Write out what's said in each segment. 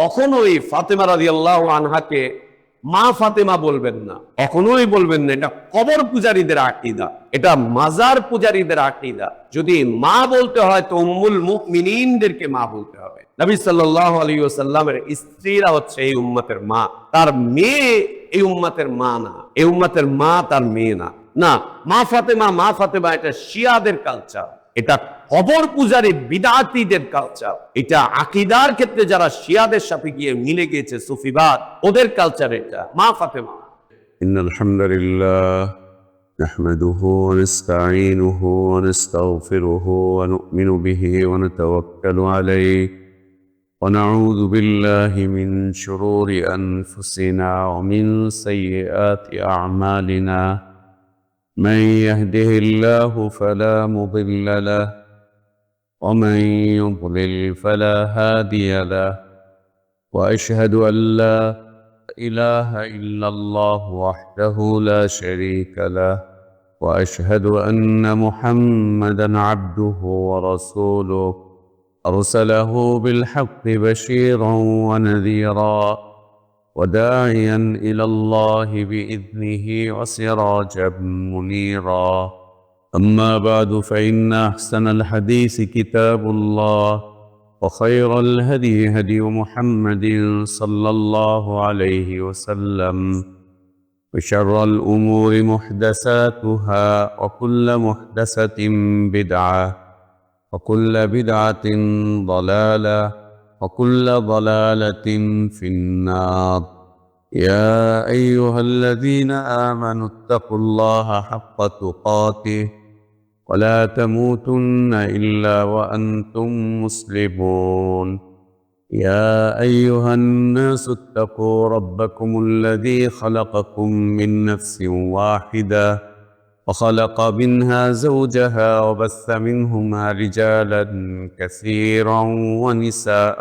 কখনোই ফাতেমা রাদিয়াল্লাহু আনহাকে মা ফাতেমা বলবেন না, কখনোই বলবেন না। এটা কবর পূজারীদের আকীদা, এটা মাজার পূজারীদের আকীদা। যদি মা বলতে হয় তো উম্মুল মুমিনিনদেরকে মা বলতে হবে। নবী সাল্লাল্লাহু আলাইহি ওয়াসাল্লামের স্ত্রীরা হচ্ছে এই উম্মতের মা, তার মেয়ে এই উম্মতের মা না, এই উম্মতের মা তার মেয়ে না। না, মা ফাতেমা এটা শিয়াদের কালচার, এটা কবর পূজারী বিদআতীদের কালচার, এটা আকীদার ক্ষেত্রে যারা শিয়াদের সাথে গিয়ে মিলে গিয়েছে সুফিবাদ, ওদের কালচার এটা মা ফাতেমা। ইন্নাল হামদুলিল্লাহ নাহমাদুহু ওয়া নাস্তাঈনুহু ওয়া নাস্তাগফিরুহু ওয়া নু'মিনু বিহি ওয়া নাতাওয়াক্কালু আলাইহি ওয়া নাউযু বিল্লাহি মিন শুরুরি আনফুসিনা ওয়া মিন সাইয়্যাতি আ'মালিনা মান ইয়াহদিহিল্লাহু ফালা মুদিল্লা লাহু ওয়া মান ইউদ্লিল ফালা হাদিয়া লাহু ওয়া আশহাদু আল লা إله إلا الله وحده لا شريك له وأشهد أن محمدا عبده ورسوله أرسله بالحق بشيرا ونذيرا وداعيا إلى الله بإذنه وسراجا منيرا أما بعد فإن أحسن الحديث كتاب الله وخير الهدي هدي محمد صلى الله عليه وسلم وشر الأمور محدثاتها وكل محدثة بدعة وكل بدعة ضلالة وكل ضلالة في النار يا أيها الذين آمنوا اتقوا الله حق تقاته ولا تموتن إلا وأنتم مسلمون يا أيها الناس اتقوا ربكم الذي خلقكم من نفس واحدة وخلق منها زوجها وبث منهما رجالا كثيرا ونساء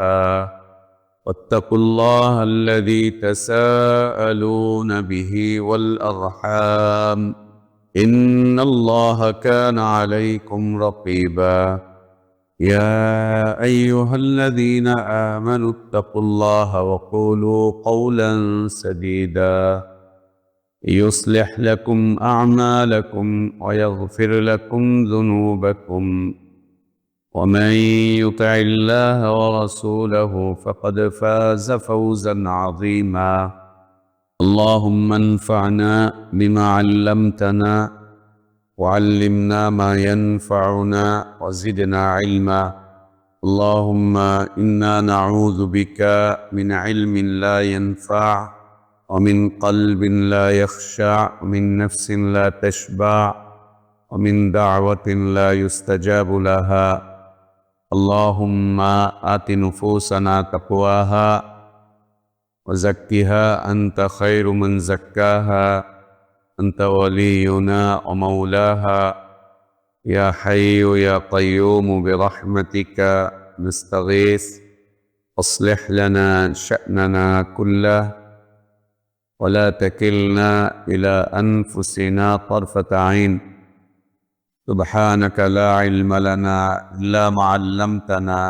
واتقوا الله الذي تساءلون به والأرحام إن الله كان عليكم رقيبا يا أيها الذين آمنوا اتقوا الله وقولوا قولا سديدا يصلح لكم أعمالكم ويغفر لكم ذنوبكم ومن يطع الله ورسوله فقد فاز فوزا عظيما اللهم انفعنا بما علمتنا وعلمنا ما ينفعنا وزدنا علما اللهم إنا نعوذ بك من علم لا ينفع ومن قلب لا يخشع ومن نفس لا تشبع ومن دعوة لا يستجاب لها اللهم آت نفوسنا تقواها وزكها أنت خير من زكاها أنت ولينا ومولاها يا حي يا قيوم برحمتك نستغيث أصلح لنا شأننا كله ولا تكلنا إلى أنفسنا طرفة عين سبحانك لا علم لنا إلا ما علمتنا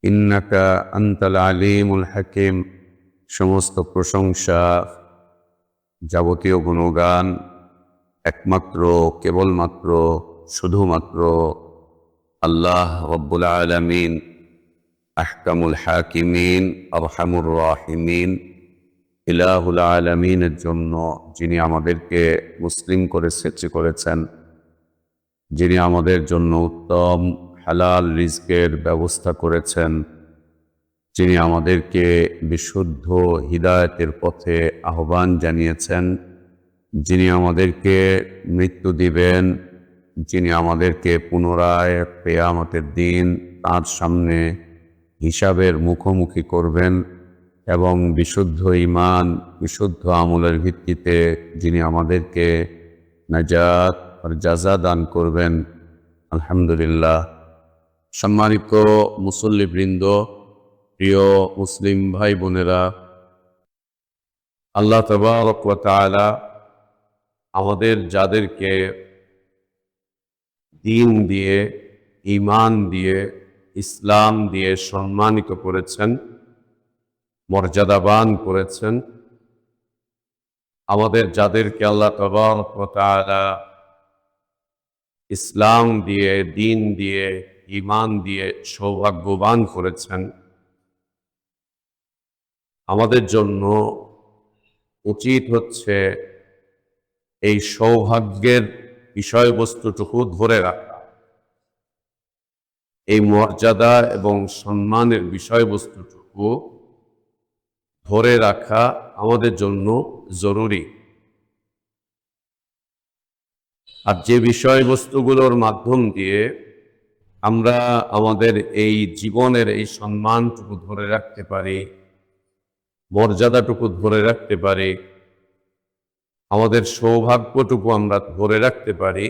إنك أنت العليم الحكيم সমস্ত প্রশংসা যাবতীয় গুণগান একমাত্র কেবলমাত্র শুধুমাত্র আল্লাহ রব্বুল আলামিন আহকামুল হাকিমিন আরহামুর রাহিমিন ইলাহুল আলামিনের জন্য, যিনি আমাদেরকে মুসলিম করে সৃষ্টি করেছেন, যিনি আমাদের জন্য উত্তম হালাল রিজকের ব্যবস্থা করেছেন, যিনি আমাদেরকে বিশুদ্ধ হিদায়াতের পথে আহ্বান জানিয়েছেন, যিনি আমাদেরকে মৃত্যু দিবেন, যিনি আমাদেরকে পুনরায় কিয়ামতের দিন তাঁর সামনে হিসাবের মুখোমুখি করবেন এবং বিশুদ্ধ ঈমান বিশুদ্ধ আমলের ভিত্তিতে যিনি আমাদেরকে নাজাত আর জাযা দান করবেন। আলহামদুলিল্লাহ। সম্মানিত মুসল্লিবৃন্দ, প্রিয় মুসলিম ভাই বোনেরা, আল্লাহ তাবারক ওয়া তাআলা আমাদের যাদেরকে দ্বীন দিয়ে, ঈমান দিয়ে, ইসলাম দিয়ে সম্মানিত করেছেন, মর্যাদাবান করেছেন। আমাদের যাদেরকে আল্লাহ তাবারক ওয়া তাআলা ইসলাম দিয়ে, দ্বীন দিয়ে, ঈমান দিয়ে সৌভাগ্যবান করেছেন, আমাদের জন্য উচিত হচ্ছে এই সৌভাগ্যের বিষয়বস্তুটুকু ধরে রাখা, এই মর্যাদা এবং সম্মানের বিষয়বস্তুটুকু ধরে রাখা আমাদের জন্য জরুরি। আর যে বিষয়বস্তুগুলোর মাধ্যম দিয়ে আমরা আমাদের এই জীবনের এই সম্মানটুকু ধরে রাখতে পারি, মর্যাদাটুকু ধরে রাখতে পারি, আমাদের সৌভাগ্যটুকু আমরা ধরে রাখতে পারি,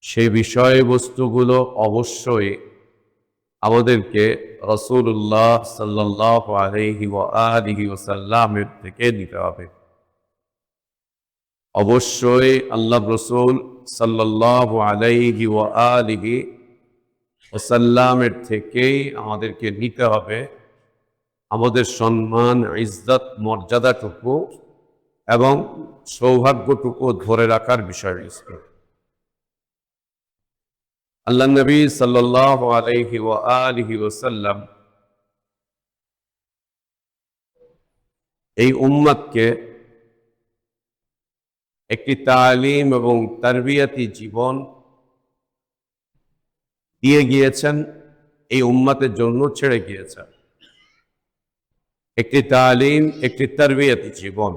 সেই বিষয়বস্তুগুলো অবশ্যই আমাদেরকে রাসূলুল্লাহ সাল্লাল্লাহু আলাইহি ওয়া আলিহি ওয়াসাল্লামের থেকে নিতে হবে। অবশ্যই আল্লাহ রাসূল সাল্লাল্লাহু আলাইহি ওয়া আলিহি ওয়াসাল্লামের থেকেই আমাদেরকে নিতে হবে আমাদের সম্মান, ইজ্জত, মর্যাদাটুকু এবং সৌভাগ্যটুকু ধরে রাখার বিষয়বস্তু। আল্লাহ নবী সাল্লাল্লাহু আলাইহি ওয়া আলিহি ওয়াসাল্লাম এই উম্মতকে একটি তালিম এবং তারবিয়াতি জীবন দিয়ে গিয়েছেন, এই উম্মতের জন্য ছেড়ে গিয়েছেন একটি তালিম, একটি তারবিয়াতি জীবন।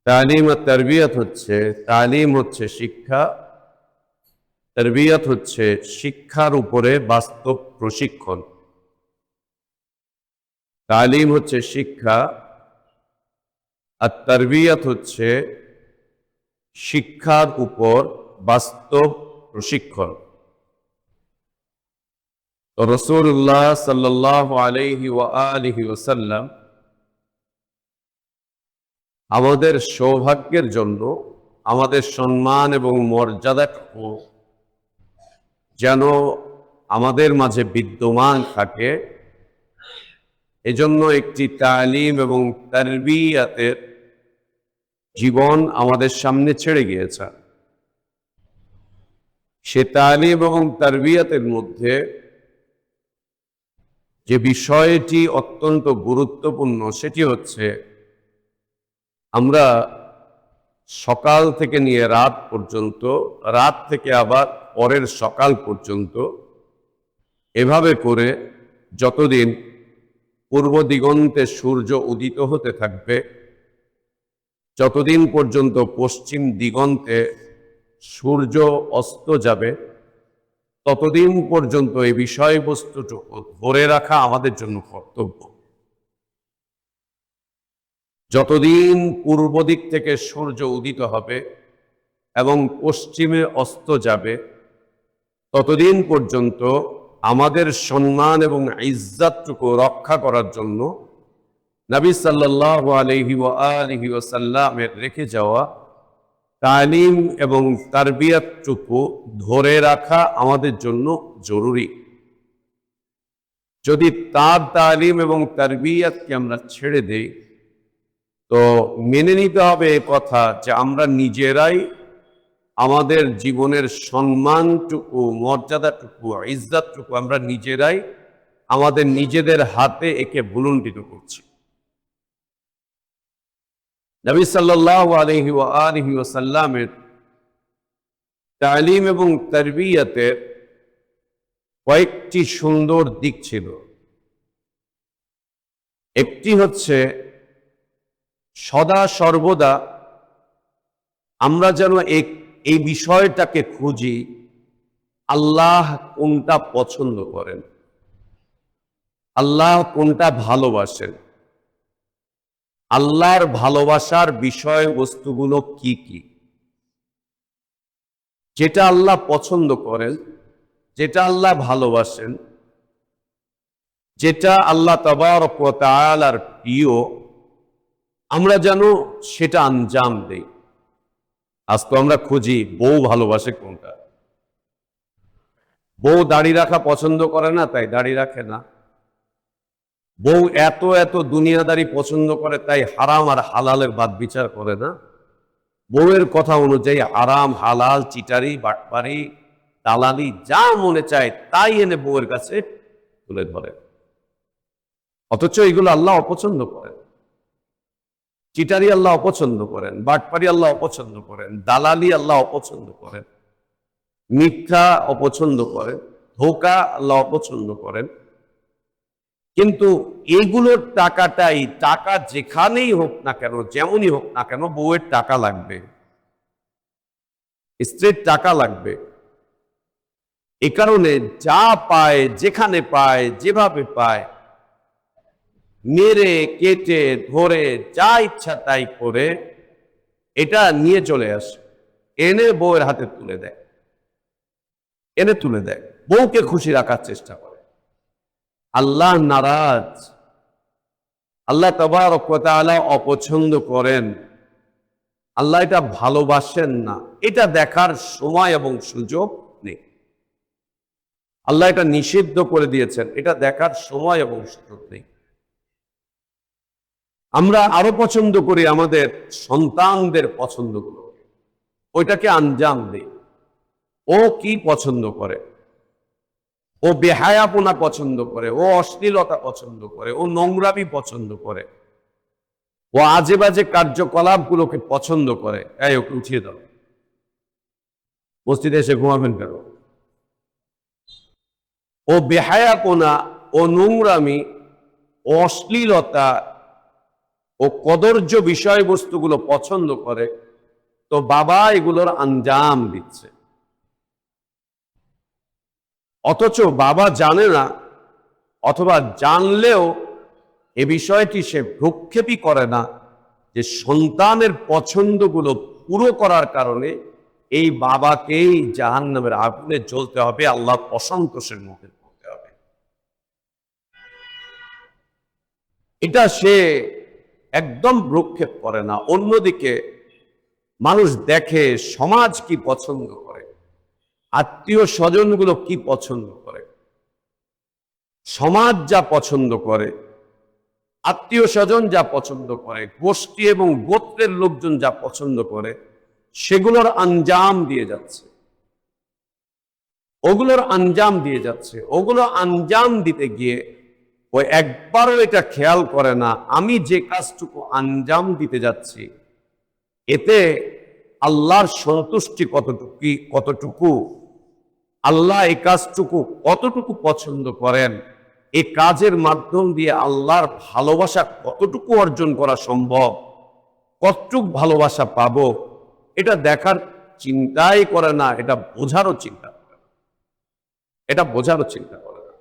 তালিম আর তারবিয়াত হচ্ছে, তালিম হচ্ছে শিক্ষা, তারবিয়াত হচ্ছে শিক্ষার উপরে বাস্তব প্রশিক্ষণ। তালিম হচ্ছে শিক্ষা আর তারবিয়াত হচ্ছে শিক্ষার উপর বাস্তব প্রশিক্ষণ। তো রাসূলুল্লাহ সাল্লাল্লাহু আলাইহি ওয়া আলিহি ওয়াসাল্লাম আমাদের সৌভাগ্যের জন্য, আমাদের সম্মান এবং মর্যাদাটুকু যেন আমাদের মাঝে বিদ্যমান থাকে, এজন্য একটি তালিম এবং তারবিয়াতের জীবন আমাদের সামনে ছেড়ে গিয়েছে। সে তালিম এবং তারবিয়াতের মধ্যে যে বিষয়টি অত্যন্ত গুরুত্বপূর্ণ সেটি হচ্ছে আমরা সকাল থেকে নিয়ে রাত পর্যন্ত, রাত থেকে আবার পরের সকাল পর্যন্ত এভাবে করে যতদিন পূর্ব দিগন্তে সূর্য উদিত হতে থাকবে, যতদিন পর্যন্ত পশ্চিম দিগন্তে সূর্য অস্ত যাবে, ততদিন পর্যন্ত এই বিষয়বস্তুটুকু ধরে রাখা আমাদের জন্য কর্তব্য। যতদিন পূর্ব দিক থেকে সূর্য উদিত হবে এবং পশ্চিমে অস্ত যাবে, ততদিন পর্যন্ত আমাদের সম্মান এবং ইজ্জতটুকু রক্ষা করার জন্য নবী সাল্লাল্লাহু আলাইহি ওয়া আলিহি ওয়াসাল্লামের রেখে যাওয়া তালিম এবং তারবিয়াতটুকু ধরে রাখা আমাদের জন্য জরুরি। যদি তার তালিম এবং তারবিয়াতকে আমরা ছেড়ে দেই, তো মেনে নিতে হবে এই কথা যে আমরা নিজেরাই আমাদের জীবনের সম্মানটুকু, মর্যাদাটুকু, ইজ্জতটুকু আমরা নিজেরাই আমাদের নিজেদের হাতে একে ভুলুণ্ঠিত করছি। নবী সাল্লাল্লাহু আলাইহি ওয়া আলিহি ওয়াসাল্লামের তালিম এবং তারবিয়াতের কয়েকটি সুন্দর দিক ছিল। একটি হচ্ছে সদা সর্বদা আমরা যেন এই বিষয়টাকে খুঁজি, আল্লাহ কোনটা পছন্দ করেন, আল্লাহ কোনটা ভালোবাসেন, আল্লাহর ভালোবাসার বিষয়বস্তুগুলো কি কি, যেটা আল্লাহ পছন্দ করেন, যেটা আল্লাহ ভালোবাসেন, যেটা আল্লাহ তাবারক ওয়া তাআলার প্রিয়, আমরা যেন সেটা আঞ্জাম দেই। আজ তো আমরা খুঁজি বউ ভালোবাসে কোনটা। বউ দাড়ি রাখা পছন্দ করে না, তাই দাড়ি রাখে না। বউ এত এত দুনিয়াদারি পছন্দ করে, তাই হারাম আর হালালের বাদ বিচার করে না। বউয়ের কথা অনুযায়ী আরাম হালাল চিটারি বাটপারি দালালি যা মনে চায় তাই এনে বউয়ের কাছে তুলে ধরে, অথচ এগুলো আল্লাহ অপছন্দ করেন। চিটারি আল্লাহ অপছন্দ করেন, বাটপারি আল্লাহ অপছন্দ করেন, দালালি আল্লাহ অপছন্দ করেন, মিথ্যা অপছন্দ করেন, ধোঁকা আল্লাহ অপছন্দ করেন। কিন্তু এগুলোর টাকাটাই, টাকা যেখানেই হোক না কেন, যেমনই হোক না কেন, বউয়ের টাকা লাগবে, স্ত্রীর টাকা লাগবে। এ কারণে যা পায়, যেখানে পায়, যেভাবে পায়, মেরে কেটে ধরে যা ইচ্ছা তাই করে এটা নিয়ে চলে আসে, এনে বউয়ের হাতে তুলে দেয়, এনে তুলে দেয়, বউকে খুশি রাখার চেষ্টা করে। আল্লাহ নারাজ, আল্লাহ তাবারক ওয়া তাআলা অপছন্দ করেন, আল্লাহ এটা ভালোবাসেন না, এটা দেখার সময় এবং সুযোগ নেই। আল্লাহ এটা নিষিদ্ধ করে দিয়েছেন, এটা দেখার সময় এবং সুযোগ নেই। আমরা আরো পছন্দ করি আমাদের সন্তানদের পছন্দগুলো, ওইটাকে আঞ্জাম দিই। ও কি পছন্দ করে? ও বেহায়াপনা পছন্দ করে, ও অশ্লীলতা পছন্দ করে, ও নোংরামি পছন্দ করে, ও আজে বাজে কার্যকলাপগুলোকে পছন্দ করে। এই ওকে উঠিয়ে দাও, মসজিদে এসে ঘুমাবেন কেন? ও বেহায়াপনা, ও নোংরামি, ও অশ্লীলতা, ও কদর্য বিষয়বস্তুগুলো পছন্দ করে, তো বাবা এগুলোর আঞ্জাম দিচ্ছে। অথচ বাবা জানে না, অথবা জানলেও এ বিষয়টি সে ভ্রুক্ষেপই করে না যে সন্তানের পছন্দগুলো পুরো করার কারণে এই বাবাকেই জাহান্নামের আগুনে জ্বলতে হবে, আল্লাহর অসন্তোষের মুখে পড়তে হবে। এটা সে একদম ভ্রুক্ষেপ করে না। অন্যদিকে মানুষ দেখে সমাজ কি পছন্দ করে, আত্মীয় স্বজনগুলো কি পছন্দ করে, সমাজ যা পছন্দ করে, আত্মীয় স্বজন যা পছন্দ করে, গোষ্ঠী এবং গোত্রের লোকজন যা পছন্দ করে, সেগুলোর আঞ্জাম দিয়ে যাচ্ছে, ওগুলোর আঞ্জাম দিয়ে যাচ্ছে। ওগুলো আঞ্জাম দিতে গিয়ে ও একবারও এটা খেয়াল করে না আমি যে কাজটুকু আঞ্জাম দিতে যাচ্ছি এতে আল্লাহর সন্তুষ্টি কতটুকু, আল্লাহ এই কাজটুকু কতটুকু পছন্দ করেন, এই কাজের মাধ্যম দিয়ে আল্লাহর ভালোবাসা কতটুকু অর্জন করা সম্ভব, কতটুকু ভালোবাসা পাবো, এটা দেখার চিন্তাই করে না, এটা বোঝারও চিন্তা করে না, এটা বোঝারও চিন্তা করে না।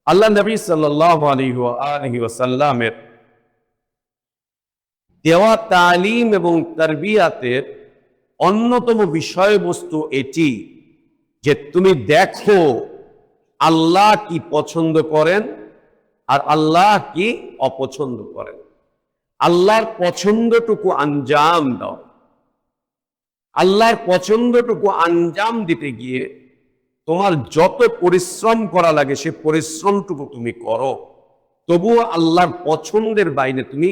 আল্লাহ নবী সাল্লাল্লাহু আলাইহি ওয়াসাল্লামের দেওয়া তালিম এবং তারবিয়াতের অন্যতম বিষয়বস্তু এটি যে তুমি দেখো আল্লাহ কি পছন্দ করেন আর আল্লাহ কি অপছন্দ করেন, আল্লাহর পছন্দটুকু আঞ্জাম দাও। আল্লাহর পছন্দটুকু আঞ্জাম দিতে গিয়ে তোমার যত পরিশ্রম করা লাগে সে পরিশ্রমটুকু তুমি করো, তবুও আল্লাহর পছন্দের বাইরে তুমি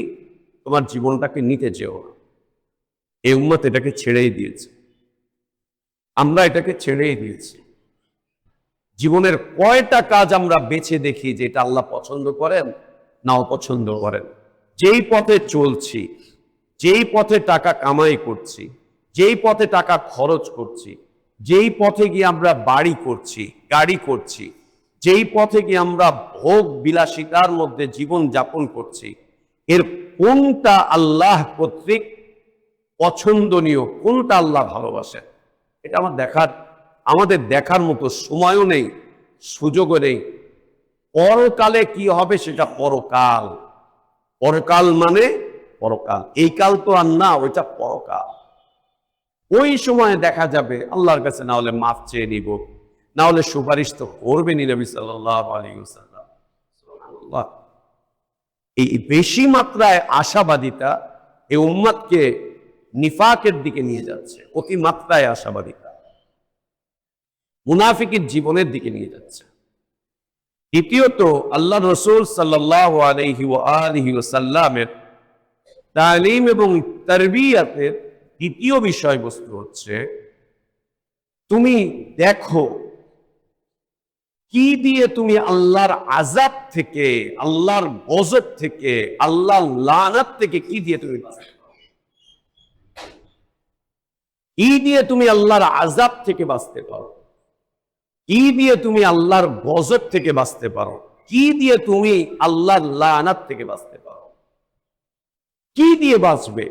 তোমার জীবনটাকে নিতে যেও না। এই উম্মত এটাকে ছেড়েই দিয়েছে, আমরা এটাকে ছেড়েই দিয়েছি। জীবনের কয়টা কাজ আমরা বেছে দেখি যে এটা আল্লাহ পছন্দ করেন না অপছন্দ করেন। যেই পথে চলছি, যেই পথে টাকা কামাই করছি, যেই পথে টাকা খরচ করছি, যেই পথে গিয়ে আমরা বাড়ি করছি, গাড়ি করছি, যেই পথে গিয়ে আমরা ভোগ বিলাসিতার মধ্যে জীবন যাপন করছি, এর কোনটা আল্লাহ কর্তৃক পছন্দনীয়, কোনটা আল্লাহ ভালোবাসেন, এটা আমাদের দেখার মতো সময়ও নেই, সুযোগও নেই। পরকালে কি হবে সেটা পরকাল, পরকাল মানে পরকাল, এই কাল তো আর না, ওইটা পরকাল। ওই সময় দেখা যাবে আল্লাহর কাছে না হলে মাফ চেয়ে নিব, না হলে সুপারিশ তো করবেনই নবী সাল্লাল্লাহু আলাইহি ওয়াসাল্লাম। সুবহানাল্লাহ। এই বেশি মাত্রায় আশাবাদিতা এই উম্মতকে নিফাকের দিকে নিয়ে যাচ্ছে, অতি মাত্রায় আশাবাদিতা মুনাফিকের জীবনের দিকে নিয়ে যাচ্ছে। দ্বিতীয়ত আল্লাহ রসুল সাল্লাল্লাহু আলাইহি ওয়া আলিহি ওয়াসাল্লামের তালিম এবং তারবিয়াতের দ্বিতীয় বিষয়বস্তু হচ্ছে, তুমি দেখো কি দিয়ে তুমি আল্লাহর আযাব থেকে, আল্লাহর গজব থেকে, আল্লাহর লানত থেকে কি দিয়ে তুমি বাঁচতে পারো। কি দিয়ে তুমি আল্লাহর আযাব থেকে বাঁচতে পারো, কি দিয়ে তুমি আল্লাহর গজব থেকে বাঁচতে পারো, কি দিয়ে তুমি আল্লাহর লানত থেকে বাঁচতে পারো। কি দিয়ে বাঁচবে?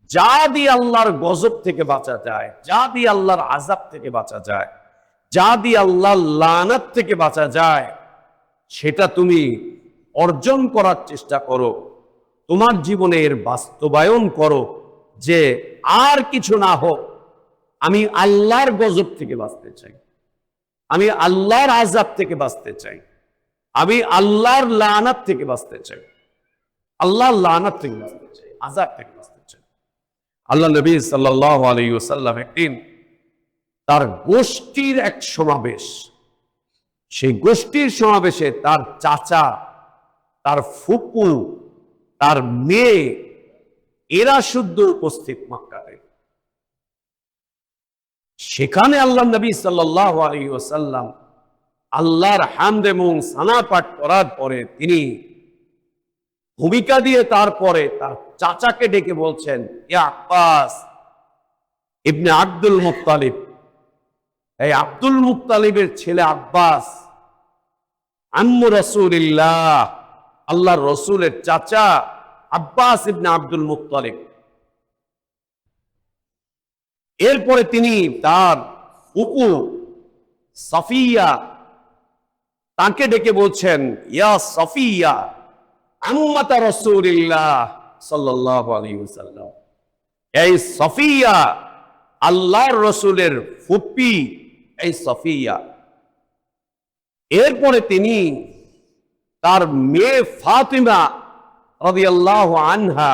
যা দিয়ে আল্লাহর গজব থেকে বাঁচা যায়, যা দিয়ে আল্লাহর আযাব থেকে বাঁচা যায়, যা দিয়ে আল্লাহর লানত থেকে বাঁচা যায়, সেটা তুমি অর্জন করার চেষ্টা করো, তোমার জীবনে এর বাস্তবায়ন করো, যে আর কিছু না হোক, আমি আল্লাহর গজব থেকে বাঁচতে চাই, আমি আল্লাহর আযাব থেকে বাঁচতে চাই, আমি আল্লাহর লানত থেকে বাঁচতে চাই, আল্লাহর লানত থেকে বাঁচতে চাই, আযাব থেকে বাঁচতে চাই। আল্লাহ নবী সাল্লাল্লাহু আলাইহি ওয়াসাল্লাম একদিন তার গোষ্ঠীর এক সমাবেশ, সেই গোষ্ঠীর সমাবেশে তার চাচা, তার ফুপু, তার মেয়ে, এরা শুদ্ধ উপস্থিত মক্কাতে। সেখানে আল্লাহ নবী সাল্লাল্লাহু আলাইহি ওয়াসাল্লাম আল্লাহর হামদ এবং সানা পাঠ করার পরে তিনি ভূমিকা দিয়ে তারপরে তার চাচাকে ডেকে বলছেন, ইয়া আব্বাস ইবনে আব্দুল মুত্তালিব, এই আব্দুল মুত্তালিবের ছেলে আব্বাস, আম্মু রাসূলিল্লাহ, আল্লাহর রসুলের চাচা আব্বাস ইবনে আব্দুল মুত্তালিব। এরপরে তিনি তার ফুপু সফিয়া, তাকে ডেকে বলছেন, ইয়া সফিয়া আম্মাতা রাসূলিল্লাহ সাল্লাল্লাহু আলাইহি ওয়াসাল্লাম, এই সফিয়া, আল্লাহর রসুলের ফুপি, এই সফিয়া। এরপরে তিনি তার মেয়ে ফাতিমা রাদিয়াল্লাহু আনহা,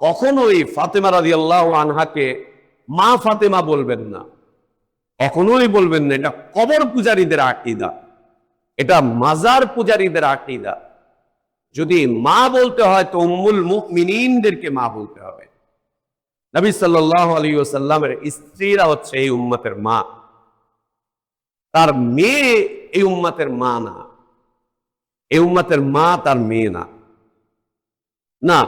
কখনোই ফাতিমা রাদিয়াল্লাহু আনহাকে মা ফাতিমা বলবেন না, কখনোই বলবেন না। এটা কবর পূজারীদের আকীদা, এটা মাজার পূজারীদের আকীদা। যদি মা বলতে হয় তো উম্মুল মুমিনিনদেরকে মা বলতে হবে। নবী সাল্লাল্লাহু আলাইহি ওয়াসাল্লামের স্ত্রীরা হচ্ছে এই উম্মতের মা, তার মেয়ে এই উম্মতের মা না, এই উম্মতের মা তার মেয়ে না। না,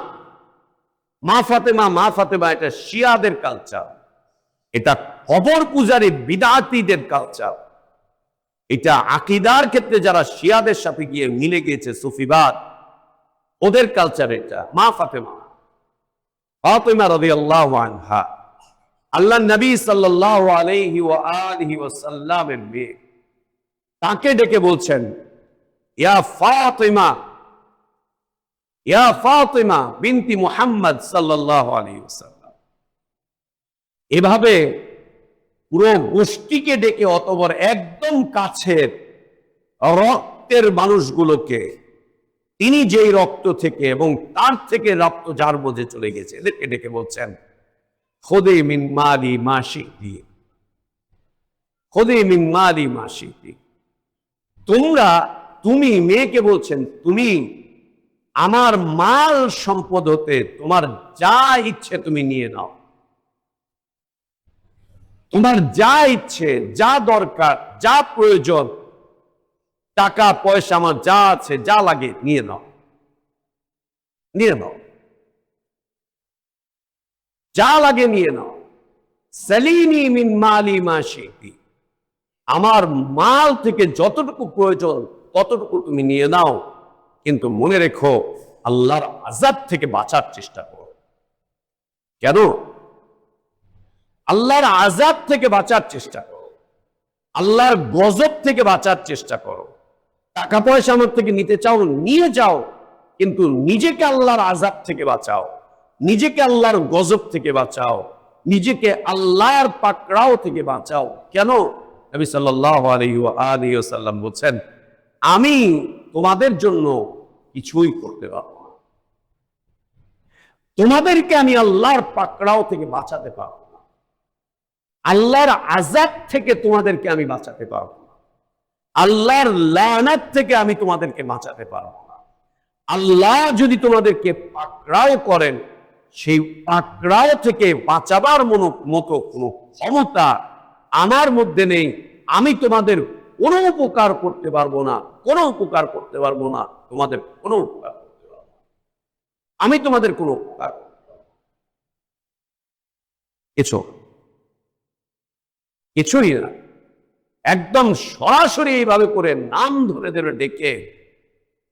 মা ফাতেমা, মা ফাতেমা এটা শিয়াদের কালচার, এটা কবর পূজারী বিদআতীদের কালচার, এটা আকীদার ক্ষেত্রে যারা শিয়াদের সাথে গিয়ে মিলে গিয়েছে, সুফিবাদ, ওদের কালচার এটা। মা ফাতেমা, ফাতিমা রাদিয়াল্লাহু আনহা, আল্লাহ নবী সাল্লাল্লাহু আলাইহি ওয়া আলিহি ওয়াসাল্লামের মেয়ে, তাকে ডেকে বলছেন, ইয়া ফাতিমা, ইয়া ফাতিমা বিনতি মুহাম্মদ সাল্লাল্লাহু আলাইহি ওয়াসাল্লাম। এভাবে পুরো গোষ্ঠীকে ডেকে, অতবর একদম কাছের রক্তের মানুষগুলোকে, তিনি যেই রক্ত থেকে এবং তার থেকে রক্ত যার বোঝে চলে গেছে, এদেরকে ডেকে বলছেন, খুদি মিন মালি মা শি'তি, খুদি মিন মালি মা শি'তি। তুমি মেয়েকে বলছেন, তুমি আমার মাল সম্পদ হতে তোমার যা ইচ্ছে তুমি নিয়ে নাও, তোমার যা ইচ্ছে, যা দরকার, যা প্রয়োজন, টাকা পয়সা আমার যা আছে, যা লাগে নিয়ে নাও, নিয়ে নাও, যা লাগে নিয়ে নাও। সালিনি মিন মালি মা শি'তি, আমার মাল থেকে যতটুকু প্রয়োজন ততটুকু তুমি নিয়ে নাও, কিন্তু মনে রেখো আল্লাহর আযাব থেকে বাঁচার চেষ্টা করো। কেন? আল্লাহর আযাব থেকে বাঁচার চেষ্টা করো, আল্লাহর গজব থেকে বাঁচার চেষ্টা করো। টাকা পয়সা আমার থেকে নিতে চাও, নিয়ে যাও, কিন্তু নিজেকে আল্লাহর আযাব থেকে বাঁচাও, নিজেকে আল্লাহর গজব থেকে বাঁচাও, নিজেকে আল্লাহর পাকড়াও থেকে বাঁচাও। কেন? নবী সাল্লাল্লাহু আলাইহি ওয়া আলিহি ওয়াসাল্লাম বলেন, আমি তোমাদের জন্য কিছুই করতে পারবো না, তোমাদেরকে আমি আল্লাহর পাকড়াও থেকে বাঁচাতে পারবো না, আল্লাহর আযাব থেকে তোমাদেরকে আমি বাঁচাতে পারবো না। আল্লাহর লানাত থেকে আমি তোমাদেরকে বাঁচাতে পারবো না। আল্লাহ যদি তোমাদেরকে পাকড়াও করেন, সেই পাকড়াও থেকে বাঁচাবার মতো কোনো ক্ষমতা আমার মধ্যে নেই। আমি তোমাদের কোনো উপকার করতে পারবো না, কোনো উপকার করতে পারবো না, তোমাদের কোনো উপকার করতে পারবো না। আমি তোমাদের কোনো উপকার করতে পারবো না। কিছুই না। একদম সরাসরি এইভাবে করে নাম ধরে ধরে ডেকে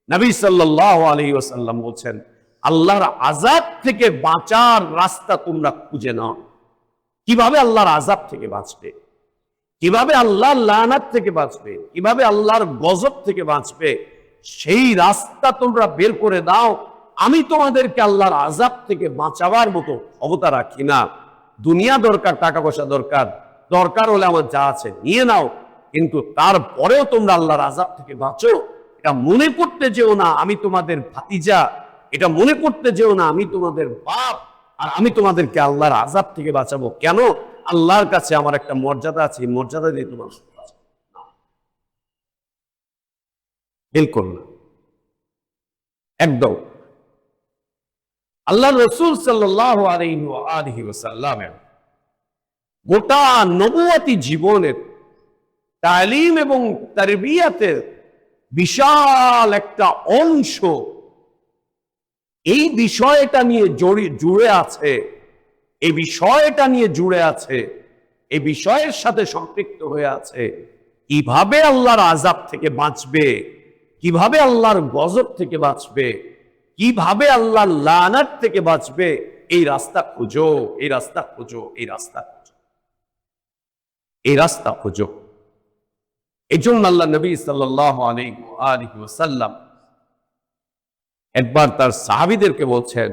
নবী সাল্লাল্লাহু আলাইহি ওয়াসাল্লাম বলছেন, আল্লাহর আযাব থেকে বাঁচার রাস্তা তোমরা খুঁজে নাও। কিভাবে আল্লাহর আযাব থেকে বাঁচবে, কিভাবে আল্লাহর লানাত থেকে বাঁচবে, কিভাবে আল্লাহর গজব থেকে বাঁচবে, সেই রাস্তা তোমরা বের করে দাও। আমি তোমাদেরকে আল্লাহর আযাব থেকে বাঁচাবার মতো ক্ষমতা রাখি না। দুনিয়া দরকার, টাকা পয়সা দরকার, দরকার হলে আমার যা আছে নিয়ে নাও, কিন্তু তারপরেও তোমরা আল্লাহর আযাব থেকে বাঁচো। এটা মনে করতে যেও না আমি তোমাদের ভাতিজা, এটা মনে করতে যেও না আমি তোমাদের বাপ, আর আমি তোমাদেরকে আল্লাহর আযাব থেকে বাঁচাবো। কেন? আল্লাহর কাছে আমার একটা মর্যাদা আছে, মর্যাদা দিয়ে তোমার বিলকুল না, একদম। আল্লাহ রাসূল সাল্লাল্লাহু আলাইহি ওয়াসাল্লামের গোটা নবুয়তি জীবনের তালিম এবং তারবিয়াতের বিশাল একটা অংশ এই বিষয়টা নিয়ে জুড়ে আছে, এই বিষয়টা নিয়ে জুড়ে আছে, এই বিষয়ের সাথে সম্পৃক্ত হয়ে আছে। কিভাবে আল্লাহর আযাব থেকে বাঁচবে, কিভাবে আল্লাহর গজব থেকে বাঁচবে, কিভাবে আল্লাহর লানাত থেকে বাঁচবে, এই রাস্তা খুঁজো, এই রাস্তা খুঁজো, এই রাস্তা খুঁজো, এই রাস্তা খুঁজো। এই জন্য আল্লাহ নবী সাল্লাল্লাহু আলাইহি ওয়াসাল্লাম একবার তার সাহাবীদেরকে বলছেন,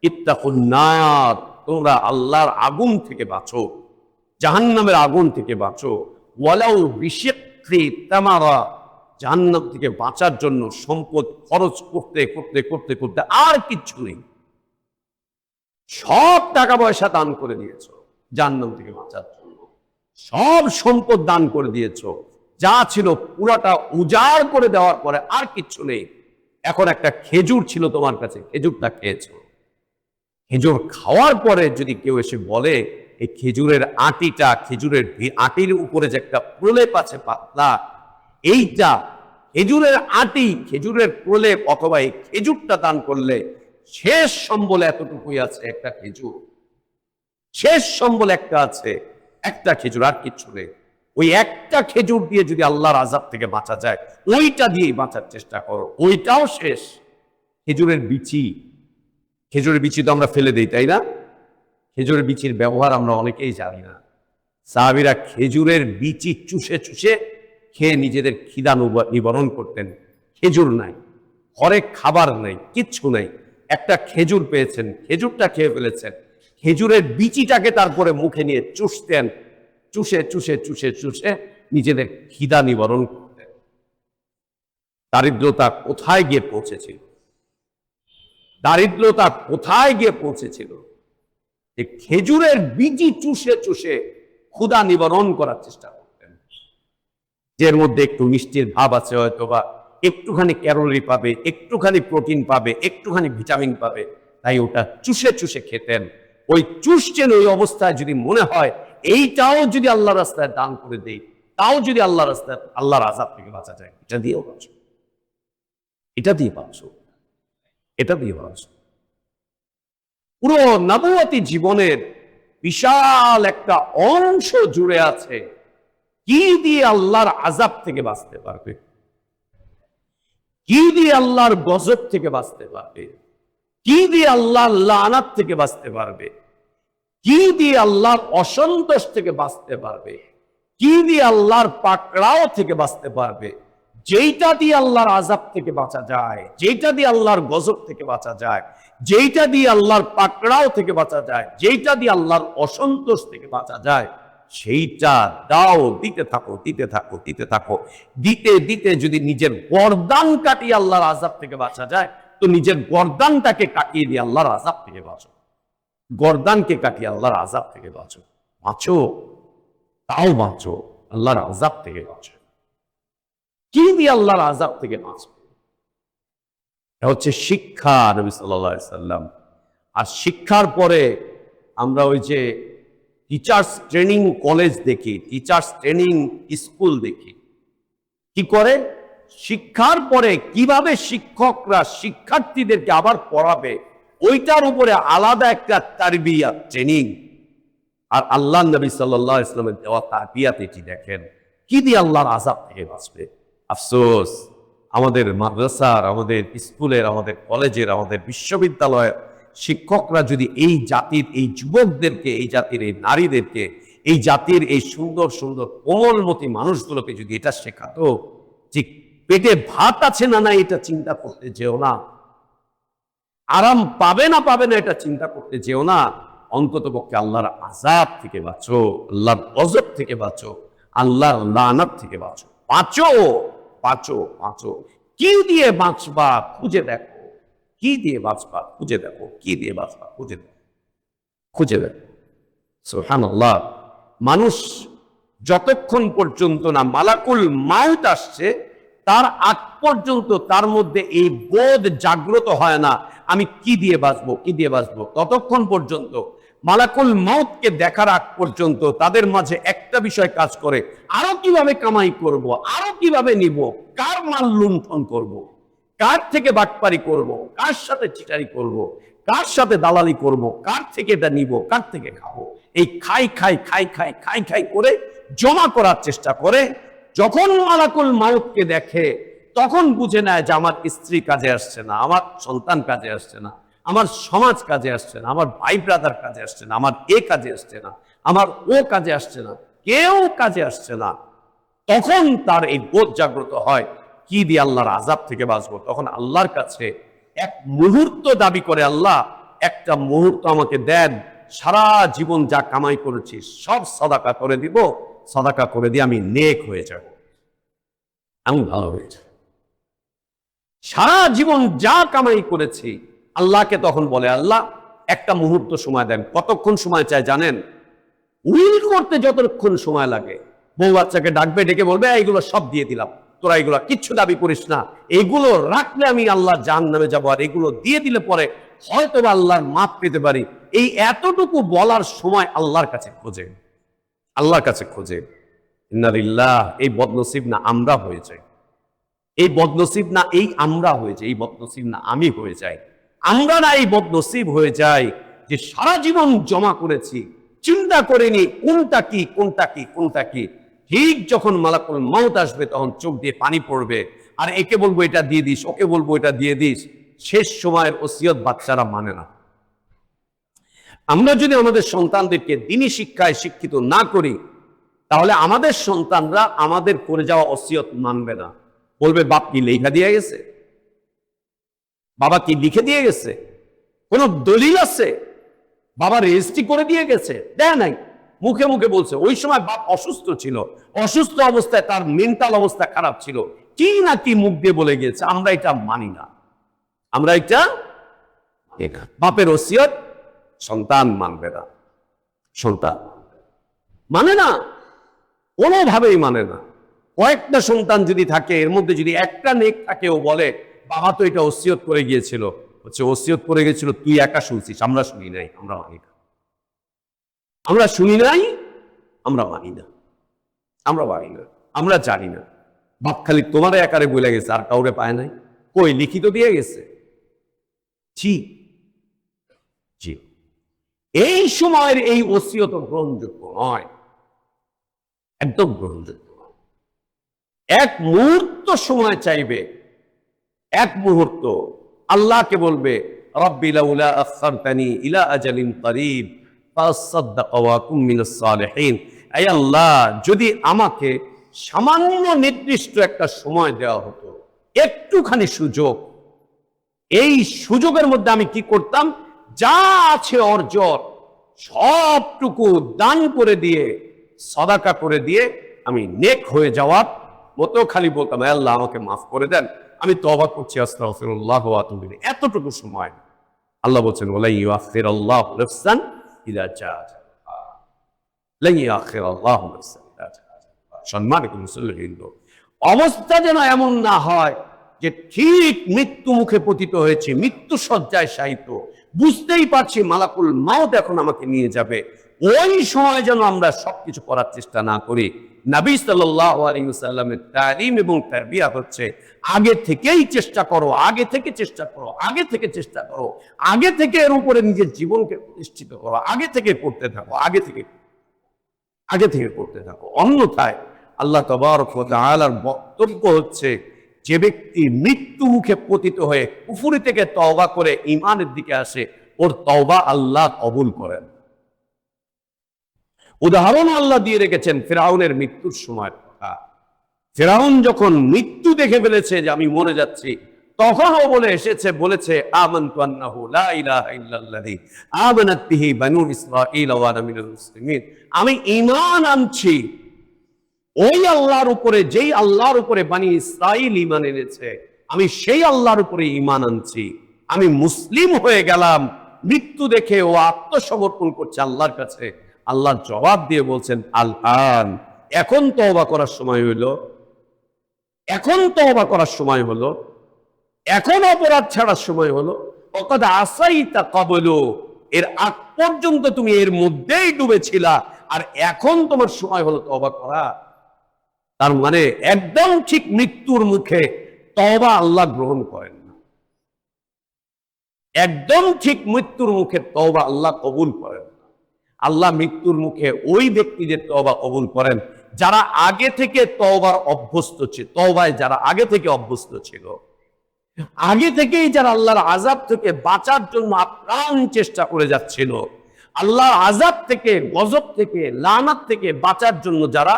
ইত্তাকুন নার, তোমরা আল্লাহর আগুন থেকে বাঁচো, জাহান্নামের আগুন থেকে বাঁচো। ওয়ালাউ বিশিক্কি তামারা, জাহান্নাম থেকে বাঁচার জন্য সম্পদ খরচ করতে করতে করতে করতে আর কিচ্ছু নেই, সব টাকা পয়সা দান করে দিয়েছো জাহান্নাম থেকে বাঁচার জন্য, সব সম্পদ দান করে দিয়েছো, যা ছিল পুরাটা উজাড় করে দেওয়ার পরে আর কিচ্ছু নেই। এখন একটা খেজুর ছিল তোমার কাছে, খেজুরটা খেয়েছো। খেজুর খাওয়ার পরে যদি কেউ এসে বলে এই খেজুরের আটিটা, খেজুরের আটির উপরে যে একটা প্রলেপ আছে পাতলা, এইটা খেজুরের আটি, খেজুরের প্রলেপ, অথবা এই খেজুরটা দান করলে শেষ সম্বল এতটুকুই আছে, একটা খেজুর, শেষ সম্বল একটা আছে, একটা খেজুর, আর কিচ্ছু নেই। ওই একটা খেজুর দিয়ে যদি আল্লাহর আযাব থেকে বাঁচা যায়, ওইটা দিয়েই বাঁচার চেষ্টা করো, ওইটাও শেষ। খেজুরের বিচি, খেজুরের বিচি তো আমরা ফেলে দিই, তাই না? খেজুরের বিচির ব্যবহার আমরা অনেকেই জানি না। সাহাবীরা খেজুরের বিচি চুষে চুষে খেয়ে নিজেদের খিদা নিবারণ করতেন। খেজুর নাই, ঘরে খাবার নাই, কিচ্ছু নাই, একটা খেজুর পেয়েছেন, খেজুরটা খেয়ে ফেলেছেন, খেজুরের বিচিটাকে তারপরে মুখে নিয়ে চুষতেন, চুষে চুষে চুষে চুষে নিজেদের খিদা নিবারণ করতেন। দারিদ্রতা কোথায় গিয়ে পৌঁছেছিল, দারিদ্রতা কোথায় গিয়ে পৌঁছেছিল? যে খেজুরের বীজি চুষে চুষে ক্ষুধা নিবারণ করার চেষ্টা করতেন, যের মধ্যে একটু মিষ্টির ভাব আছে, হয়তো বা একটুখানি ক্যালোরি পাবে, একটুখানি প্রোটিন পাবে, একটুখানি ভিটামিন পাবে, তাই ওটা চুষে চুষে খেতেন। ওই চুষছেন, ওই অবস্থায় যদি মনে হয় এইটাও যদি আল্লাহর রাস্তায় দান করে দেই, তাও যদি আল্লাহর রাস্তায় আল্লাহর আযাব থেকে বাঁচা যায়, এটা দিয়েও বাঁচো, এটা দিয়ে বাঁচো, এটা দিয়ে বাঁচো। পুরো নবুয়তি জীবনের বিশাল একটা অংশ জুড়ে আছে কি দিয়ে আল্লাহর আযাব থেকে বাঁচতে পারবে, কি দিয়ে আল্লাহর গজব থেকে বাঁচতে পারবে, কি দিয়ে আল্লাহর লানাত থেকে বাঁচতে পারবে, কি দিয়ে আল্লাহর অসন্তোষ থেকে বাঁচতে পারবে, কি দিয়ে আল্লাহর পাকড়াও থেকে বাঁচতে পারবে। যেইটা দিয়ে আল্লাহর আযাব থেকে বাঁচা যায়, যেইটা দিয়ে আল্লাহর গজব থেকে বাঁচা যায়, যেইটা দিয়ে আল্লাহর পাকড়াও থেকে বাঁচা যায়, যেইটা দিয়ে আল্লাহর অসন্তোষ থেকে বাঁচা যায়, সেইটা দাও, দিতে থাকো, দিতে থাকো, দিতে থাকো। দিতে দিতে যদি নিজের গর্দান কাটিয়ে আল্লাহর আযাব থেকে বাঁচা যায়, তো নিজের গর্দানটাকে কাটিয়ে দিয়ে আল্লাহর আযাব থেকে বাঁচো, গর্দানকে কাটিয়ে আল্লাহর আযাব থেকে বাঁচো, বাঁচো, তাও বাঁচো, আল্লাহর আযাব থেকে বাঁচো। কি দিয়ে আল্লাহর আযাব থেকে বাঁচবে? এটা হচ্ছে শিক্ষা, নবী সাল্লাল্লাহু আলাইহি সাল্লাম। আর শিক্ষার পরে আমরা ওই যে টিচার্স ট্রেনিং কলেজ দেখি, টিচার্স ট্রেনিং স্কুল দেখি, কি করে শিক্ষার পরে কিভাবে শিক্ষকরা শিক্ষার্থীদেরকে আবার পড়াবে, ওইটার উপরে আলাদা একটা তারবিয়াত ট্রেনিং। আর আল্লাহ নবী সাল্লাল্লাহু আলাইহি ওয়াসাল্লামের দেওয়া তারবিয়াত এটি দেখেন, কি দিয়ে আল্লাহর আযাব থেকে বাঁচবে। আফসোস, আমাদের মাদ্রাসার, আমাদের স্কুলের, আমাদের কলেজের, আমাদের বিশ্ববিদ্যালয়ের শিক্ষকরা যদি এই জাতির এই যুবকদেরকে, এই জাতির এই নারীদেরকে, এই জাতির এই সুন্দর সুন্দর কোমলমতি মানুষগুলোকে যদি এটা শেখাতো যে পেটে ভাত আছে না নাই এটা চিন্তা করতে যেও না, আরাম পাবে না পাবে না এটা চিন্তা করতে যেও না, অন্তত পক্ষে আল্লাহর আযাব থেকে বাঁচো, আল্লাহর গজব থেকে বাঁচো, আল্লাহর লানত থেকে বাঁচো, বাঁচো বাঁচো বাঁচো। কি দিয়ে বাঁচবা খুঁজে দেখো, কি দিয়ে বাঁচবা খুঁজে দেখো, কি দিয়ে বাঁচবা খুঁজে দেখো, খুঁজে দেখো। সুবহানাল্লাহ। মানুষ যতক্ষণ পর্যন্ত না মালাকুল মাউত আসছে তার আগ পর্যন্ত তার মধ্যে এই বোধ জাগ্রত হয় না আমি কি দিয়ে বাঁচবো, কি দিয়ে বাঁচবো, ততক্ষণ পর্যন্ত মালাকুল মাউতকে দেখার আগ পর্যন্ত তাদের মাঝে একটা বিষয় কাজ করে, আরো কিভাবে কামাই করব, আরো কিভাবে নিব, কার মাল লুণ্ঠন করব, কার থেকে বাটপারি করব, কার সাথে চিটারি করব, কার সাথে দালালি করব, কার থেকে এটা নিব, কার থেকে খাবো, এই খাই খাই খাই খাই খাই খাই করে জমা করার চেষ্টা করে। যখন মালাকুল মাউতকে দেখে তখন বুঝে নেয় যে আমার স্ত্রী কাজে আসছে না, আমার সন্তান কাজে আসছে না, আমার সমাজ কাজে আসছে না, আমার ভাই ব্রাদার কাজে আসছে না, আমার এ কাজে আসছে না, আমার ও কাজে আসছে না, কেউ কাজে আসছে না। তখন তার এই বোধ জাগ্রত হয় কি দিয়ে আল্লাহর আযাব থেকে বাঁচবো। তখন আল্লাহর কাছে এক মুহূর্ত দাবি করে, আল্লাহ একটা মুহূর্ত আমাকে দেন, সারা জীবন যা কামাই করেছি সব সাদাকা করে দিব, সাদাকা করে দিয়ে আমি নেক হয়ে যাব, আমি ভালো হয়ে যাব। সারা জীবন যা কামাই করেছি আল্লাহকে তখন বলে, আল্লাহ একটা মুহূর্ত সময় দেন। কতক্ষণ সময় চায় জানেন? উইল করতে যতক্ষণ সময় লাগে। বউ বাচ্চাকে ডাকবে, ডেকে বলবে এইগুলো সব দিয়ে দিলাম, তোরা এগুলো কিচ্ছু দাবি করিস না, এগুলো রাখলে আমি আল্লাহ জাহান্নামে যাবো, আর এগুলো দিয়ে দিলে পরে হয়তো বা আল্লাহর মাপ পেতে পারি। এই এতটুকু বলার সময় আল্লাহর কাছে খোঁজে, আল্লাহর কাছে খোঁজে। ইন্না লিল্লাহ। এই বদনসিব না আমরা হয়ে যাই, এই বদনসিব না এই আমরা হয়ে যাই, এই বদনসিব না আমি হয়ে যাই, আমরা না এই বদনসিব হয়ে যাই যে সারা জীবন জমা করেছি, চিন্তা করিনি কোনটা কি কোনটা কি কোনটা কি। ঠিক যখন মালাকুল মাউত আসবে তখন চোখ দিয়ে পানি পড়বে, আর একে বলবো এটা দিয়ে দিস, ওকে বলবো এটা দিয়ে দিস। শেষ সময়ের ওসিয়ত বাচ্চারা মানে না। আমরা যদি আমাদের সন্তানদেরকে দ্বীনি শিক্ষায় শিক্ষিত না করি তাহলে আমাদের সন্তানরা আমাদের করে যাওয়া ওসিয়ত মানবে না। বলবে বাপ কি লেখা দিয়ে গেছে, বাবা কি লিখে দিয়ে গেছে, কোন দলিল আছে, বাবা রেজিস্ট্রি করে দিয়ে গেছে? দেয় নাই, মুখে মুখে বলছে। ওই সময় বাপ অসুস্থ ছিল, অসুস্থ অবস্থায় তার মেন্টাল অবস্থা খারাপ ছিল, কি না কি মুখ দিয়ে বলে গেছে। আমরা এটা মানি না, আমরা এটা বাপের ওসিয়ত সন্তান মানবে না, সন্তান মানে না, কোনোভাবেই মানে না। কয়েকটা সন্তান যদি থাকে এর মধ্যে যদি একটা নেক থাকে, ও বলে বাবা তো এটা ওসিয়ত করে গিয়েছিল, হচ্ছে ওসিয়ত করে গেছিল তুই একা শুনছিস, আমরা শুনি নাই, আমরা মানি না, আমরা শুনি নাই, আমরা মানি না, আমরা মানি না, আমরা জানি না। বাপ খালি তোমারে একারে বলে গেছে, আর কাউরে পায় নাই। কই লিখিত দিয়ে গেছে? জি জি। এই সময়ের এই ওসিয়ত গ্রহণযোগ্য নয়, একদম গ্রহণযোগ্য। এক মুহূর্ত সময় চাইবে, এক মুহূর্ত। আল্লাহকে বলবে রব্বি লাউলা আখখারতানি ইলা আজালিন করিব ফাসাদদাক ওয়া আকুম মিনাস সালিহিন। আয় আল্লাহ, যদি আমাকে সামান্য নির্দিষ্ট একটা সময় দেওয়া হতো, একটুখানি সুযোগ, এই সুযোগের মধ্যে আমি কি করতাম, যা আছে অর্জন সবটুকু দান করে দিয়ে, সাদাকা করে দিয়ে আমি নেক হয়ে যাওয়ার মতো খালি বলতাম আল্লাহ আমাকে মাফ করে দেন, আমি তওবা করছি, আস্তাগফিরুল্লাহ ওয়া আতুবু ইলাইহি। এতটুকু সময় আল্লাহ বলছেন ওয়ালা ইউআখিরুল্লাহু নাফসান ইযা জাআ আজালুহা, লা ইউআখিরুল্লাহু নাফসান ইযা জাআ আজালুহা। সম্মানিত মুসল্লিবৃন্দ, অবস্থা যেন এমন না হয় যে ঠিক মৃত্যু মুখে পতিত হয়েছে, মৃত্যু শয্যায় শায়িত, বুঝতেই পারছি মালাকুল মাউত এখন আমাকে নিয়ে যাবে। ওই সময় যেন আমরা সবকিছু করার চেষ্টা না করি। নবী সাল্লাল্লাহু আলাইহি ওয়াসাল্লামের তালিম এবং তারবিয়া হচ্ছে আগে থেকেই চেষ্টা করো, আগে থেকে চেষ্টা করো, আগে থেকে চেষ্টা করো, আগে থেকে এর উপরে নিজের জীবনকে প্রতিষ্ঠিত করো, আগে থেকে করতে থাকো, আগে থেকে করতে থাকো। অন্যথায় আল্লাহ তাবারক ওয়া তাআলার বক্তব্য হচ্ছে যে ব্যক্তি মৃত্যু মুখে পতিত হয়ে কুফরি থেকে তওবা করে ঈমানের দিকে আসে, ওর তওবা আল্লাহ কবুল করেন। উদাহরণ আল্লাহ দিয়ে রেখেছেন ফিরআউনের মৃত্যুর সময়ের কথা। ফিরআউন যখন মৃত্যু দেখে ফেলেছে যে আমি মরে যাচ্ছি, তখনও বলেছে আমানতু আন্নাহু লা ইলাহা ইল্লাল্লাযী আমানাত বিহি বানু ইসরাঈল ওয়া আনা মিনাল মুসলিমিন। আমি ঈমান আনছি ওই আল্লাহর উপরে, যেই আল্লাহর উপরে বানি ইসরাঈল ঈমান এনেছে, আমি সেই আল্লাহর উপরে ঈমান আনছি, আমি মুসলিম হয়ে গেলাম। মৃত্যু দেখে ও আত্মসমর্পণ করছে আল্লাহর কাছে। আল্লাহর জবাব দিয়ে বলছেন আল-আন, এখন তওবা করার সময় হলো, এখন তওবা করার সময় হলো, এখন অপরাধ ছাড়ার সময় হলো। ওয়াকাদ আসাইতা ক্বাবলু, এর আগ পর্যন্ত তুমি এর মধ্যেই ডুবেছিলা, আর এখন তোমার সময় হলো তওবা করা। তার মানে একদম ঠিক মৃত্যুর মুখে তওবা আল্লাহ গ্রহণ করেন না, একদম ঠিক মৃত্যুর মুখে তওবা আল্লাহ কবুল করেন না। আল্লাহ মৃত্যুর মুখে ওই ব্যক্তিদের তওবা কবুল করেন যারা আগে থেকে তওবার অভ্যস্ত ছিল, তওবায় যারা আগে থেকে অভ্যস্ত ছিল, আগে থেকেই যারা আল্লাহর আযাব থেকে বাঁচার জন্য আপ্রাণ চেষ্টা করে যাচ্ছিল, আল্লাহর আযাব থেকে, গজব থেকে, লানাত থেকে বাঁচার জন্য যারা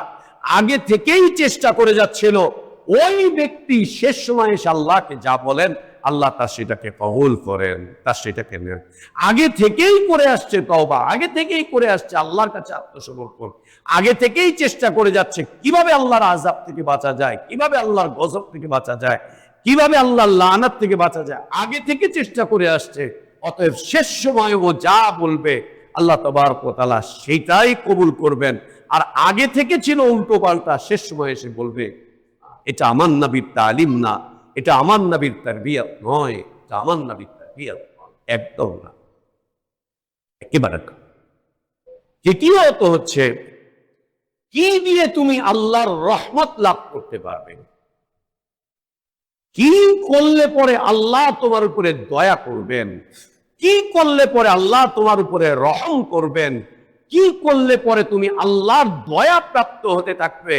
আগে থেকেই চেষ্টা করে যাচ্ছিল, ওই ব্যক্তি শেষ সময় এসে আল্লাহকে যা বলেন, আল্লাহ তার সেটাকে কবুল করেন, তার সেটাকে নেন। আগে থেকেই করে আসছে তওবা, আগে থেকেই করে আসছে আল্লাহর কাছে আত্মসমর্পণ, আগে থেকেই চেষ্টা করে যাচ্ছে কিভাবে আল্লাহর আযাব থেকে বাঁচা যায়, কিভাবে আল্লাহর গজব থেকে বাঁচা যায়, কিভাবে আল্লাহর লানাত থেকে বাঁচা যায়, আগে থেকে চেষ্টা করে আসছে। অতএব শেষ সময় ও যা বলবে আল্লাহ তাবারক ওয়া তাআলা সেটাই কবুল করবেন। আর আগে থেকে ছিল উল্টো পাল্টা, শেষ সময় এসে বলবে এটা আমার নবীর তালিম না, এটা আমার নবীর তারবিয়ত নয়, এটা আমার নবীর তারবিয়ত একদম না, একেবারে না। তৃতীয়ত হচ্ছে কি দিয়ে তুমি আল্লাহর রহমত লাভ করতে পারবে, কি করলে পরে আল্লাহ তোমার উপরে দয়া করবেন, কি করলে পরে আল্লাহ তোমার উপরে রহম করবেন, কি করলে পরে তুমি আল্লাহর দয়া প্রাপ্ত হতে থাকবে।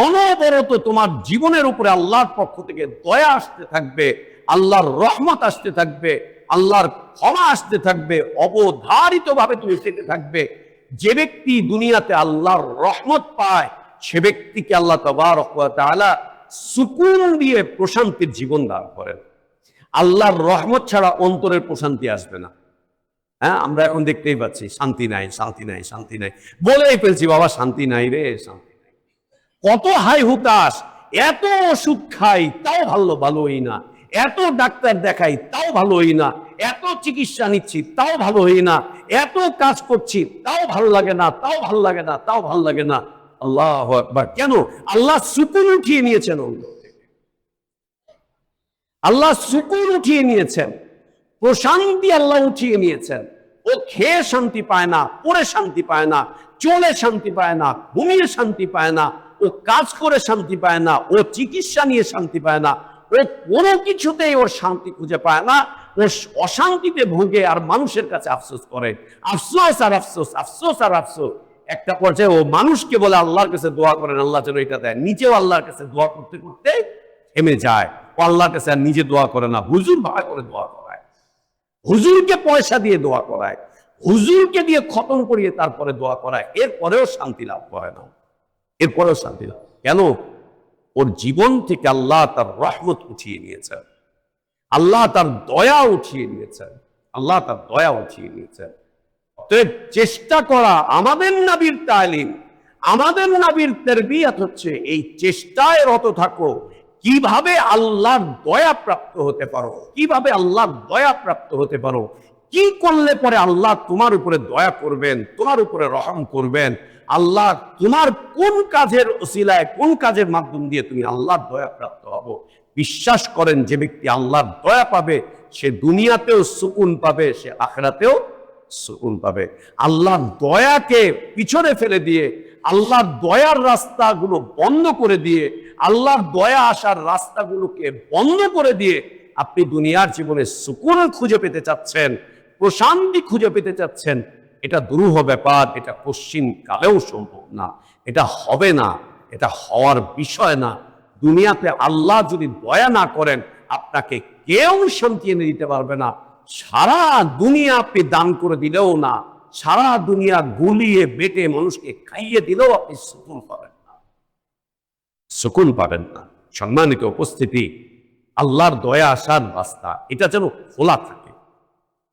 অনবরত তোমার জীবনের উপরে আল্লাহর পক্ষ থেকে দয়া আসতে থাকবে, আল্লাহর রহমত আসতে থাকবে, আল্লাহর ক্ষমা আসতে থাকবে, অবধারিত ভাবে তুমি পেতে থাকবে। যে ব্যক্তি দুনিয়াতে আল্লাহর রহমত পায়, সে ব্যক্তিকে আল্লাহ তাবারক ওয়া তাআলা সুকুন দিয়ে প্রশান্তির জীবন দান করেন। আল্লাহর রহমত ছাড়া অন্তরের প্রশান্তি আসবে না। হ্যাঁ, আমরা এখন দেখতেই পাচ্ছি শান্তি নাই, শান্তি নাই, শান্তি নাই বলেই ফেলছি, বাবা শান্তি নাই রে, শান্তি নাই। কত হাই হুতাশ, এত ওষুধ খাই তাও ভালোই না, এত ডাক্তার দেখাই তাও ভালোই না, এত চিকিৎসা নিচ্ছি তাও ভালো হই না, এত কাজ করছি তাও ভালো লাগে না, তাও ভালো লাগে না, তাও ভালো লাগে না। আল্লাহু আকবার। কেন? আল্লাহ সুকুন উঠিয়ে নিয়েছেন, আল্লাহ সুকুন উঠিয়ে নিয়েছেন, প্রশান্তি আল্লাহ উঠিয়ে নিয়েছেন। ও খেয়ে শান্তি পায় না, পড়ে শান্তি পায় না, চলে শান্তি পায় না, ঘুমিয়ে শান্তি পায় না, ও কাজ করে শান্তি পায় না, ও চিকিৎসা নিয়ে শান্তি পায় না, ও কোনো কিছুতেই ওর শান্তি খুঁজে পায় না। ও অশান্তিতে ভোগে আর মানুষের কাছে আফসোস করে, আফসোস আর আফসোস, আফসোস আর আফসোস। একটা পর্যায়ে ও মানুষকে বলে আল্লাহর কাছে দোয়া করেন, আল্লাহ যেন এটা দেয়। নিজেও আল্লাহর কাছে দোয়া করতে করতে থেমে যায়, ও আল্লাহর কাছে আর নিজে দোয়া করে না, হুজুর ভাড়া করে দোয়া করায়, হুজুরকে পয়সা দিয়ে দোয়া করায়, হুজুরকে দিয়ে খতম করিয়ে তারপরে দোয়া করায়। এরপরেও শান্তি লাভ করে না, এরপরেও শান্তি লাভ। কেন? ওর জীবন থেকে আল্লাহ তার রহমত উঠিয়ে নিয়েছেন, আল্লাহ তার দয়া উঠিয়ে নিয়েছেন, আল্লাহ তার দয়া উঠিয়ে নিয়েছেন। অতএব চেষ্টা করা, আমাদের নবীর তালিম, আমাদের নবীর তারবিয়ত হচ্ছে এই চেষ্টায় রত থাকো কিভাবে আল্লাহর দয়া প্রাপ্ত হতে পারো, কিভাবে আল্লাহর দয়া প্রাপ্ত হতে পারো, কি করলে পরে আল্লাহ তোমার উপরে দয়া করবেন, তোমার উপরে রহম করবেন, আল্লাহ তোমার কোন কাজের ওসিলায়, কোন কাজের মাধ্যম দিয়ে তুমি আল্লাহর দয়া প্রাপ্ত হবো। বিশ্বাস করেন, যে ব্যক্তি আল্লাহর দয়া পাবে সে দুনিয়াতেও সুকুন পাবে, সে আখিরাতেও সুকুন পাবে। আল্লাহর দয়াকে পিছনে ফেলে দিয়ে, আল্লাহর দয়ার রাস্তাগুলো বন্ধ করে দিয়ে, আল্লাহর দয়া আসার রাস্তাগুলোকে বন্ধ করে দিয়ে আপনি দুনিয়ার জীবনে সুকুন খুঁজে পেতে চাচ্ছেন, প্রশান্তি খুঁজে পেতে চাচ্ছেন, এটা দুরূহ ব্যাপার। এটা পশ্চিম কালেও সম্ভব না, এটা হবে না, এটা হওয়ার বিষয় না। দুনিয়াতে আল্লাহ যদি দয়া না করেন, আপনাকে কেউ শান্তি এনে দিতে পারবে না। সারা দুনিয়া আপনি দান করে দিলেও না, সারা দুনিয়া গুলিয়ে বেটে মানুষকে খাইয়ে দিলেও আপনি সুকুন পাবেন না, সুকুন পাবেন না। সম্মানিত উপস্থিতি, আল্লাহর দয়া আসার রাস্তা এটা যেন খোলা থাকে,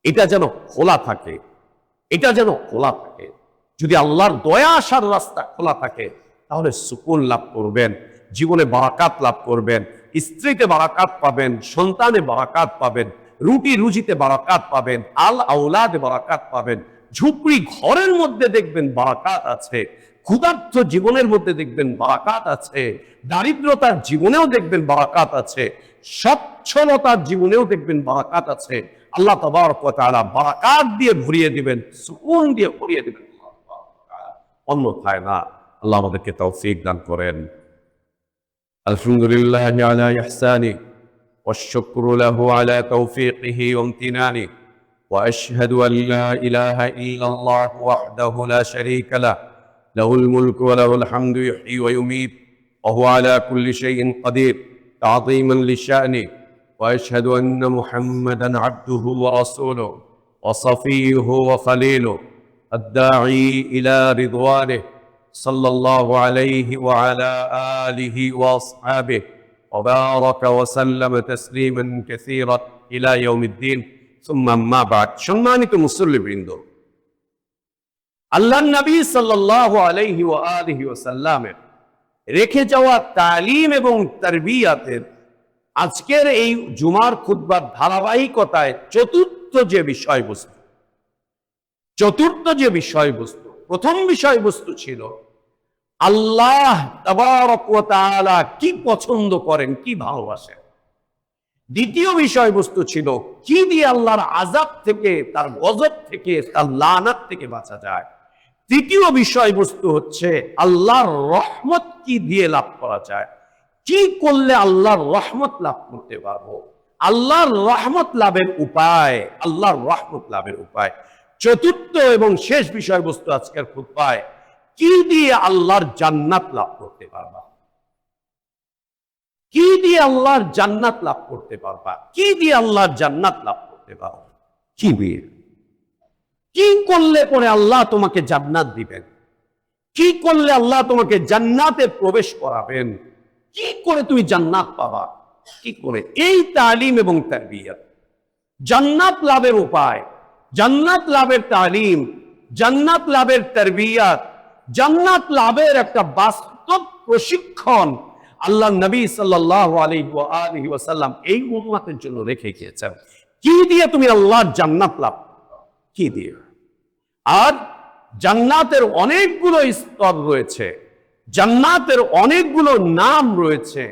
এটা যেন খোলা থাকে, এটা যেন খোলা থাকে। যদি আল্লাহর দয়া আসার রাস্তা খোলা থাকে তাহলে সুকুন লাভ করবেন, জীবনে বারাকাত লাভ করবেন, স্ত্রীতে বারাকাত পাবেন, সন্তানে বারাকাত পাবেন, রুটি রুজিতে বারাকাত পাবেন, আল আওলাদে বারাকাত পাবেন, ঝুপড়ি ঘরের মধ্যে দেখবেন বারাকাত আছে, ক্ষুধার্ত জীবনের মধ্যে দেখবেন বারাকাত আছে, দারিদ্রতার জীবনেও দেখবেন বারাকাত আছে, সচ্ছলতার জীবনেও দেখবেন বারাকাত আছে। আল্লাহ তাবারক ওয়া তাআলা বারাকাত দিয়ে ভরিয়ে দিবেন, সুকুন দিয়ে ভরিয়ে দিবেন, অন্যথায় না। আল্লাহ আমাদেরকে তৌফিক দান করেন। আলহামদুলিল্লাহ আলা ইহসানি والشكر له على توفيقه وامتنانه وأشهد أن لا إله إلا الله وحده لا شريك له له الملك وله الحمد يحيي ويميت وهو على كل شيء قدير تعظيما لشأنه وأشهد أن محمدا عبده ورسوله وصفيه وخليله الداعي إلى رضوانه صلى الله عليه وعلى آله وأصحابه وبارك وسلم تسليما كثيرا إلى يوم الدين ثم ما بعد। সম্মানিত মুসল্লিবৃন্দ, আল্লাহর নবী সাল্লাল্লাহু আলাইহি ওয়া আলিহি ওয়াসাল্লামের রেখে যাওয়া তালিম এবং তারবিয়াতের আজকের এই জুমার খুতবার ধারাবাহিকতায় চতুর্থ যে বিষয়বস্তু, প্রথম বিষয়বস্তু ছিল আল্লাহ তাবারক ওয়া তাআলা কি পছন্দ করেন, কি ভালোবাসেন। দ্বিতীয় বিষয়বস্তু ছিল কি দিয়ে আল্লাহর আযাব থেকে, তার গজব থেকে, তার লানাত থেকে বাঁচা যায়। তৃতীয় বিষয়বস্তু হচ্ছে আল্লাহর রহমত কি দিয়ে লাভ করা যায়, কি করলে আল্লাহর রহমত লাভ করতে পারবো, আল্লাহর রহমত লাভের উপায়, আল্লাহর রহমত লাভের উপায়। চতুর্থ এবং শেষ বিষয়বস্তু আজকের খুতবায়, কি দিয়ে আল্লাহর জান্নাত লাভ করতে পারবা, কি দিয়ে আল্লাহর জান্নাত লাভ করতে পারবা, কি দিয়ে আল্লাহর জান্নাত লাভ করতে পারবা, কি দিয়ে, কি করলে পরে আল্লাহ তোমাকে জান্নাত দিবেন, কি করলে আল্লাহ তোমাকে জান্নাতে প্রবেশ করাবেন, কি করে তুমি জান্নাত পাবা, কি করে। এই তালিম এবং তারবিয়াত, জান্নাত লাভের উপায়, জান্নাত লাভের তালিম, জান্নাত লাভের তারবিয়াত, জান্নাত লাভের একটা বাস্তব প্রশিক্ষণ আল্লাহ নবী সাল্লাল্লাহু আলাইহি ওয়াসাল্লাম এই উম্মতের জন্য রেখে গিয়েছেন। কি দিয়ে তুমি আল্লাহর জান্নাত লাভ, কি দিয়ে। আর জান্নাতের অনেকগুলো স্তর রয়েছে, জান্নাতের অনেকগুলো নাম রয়েছে।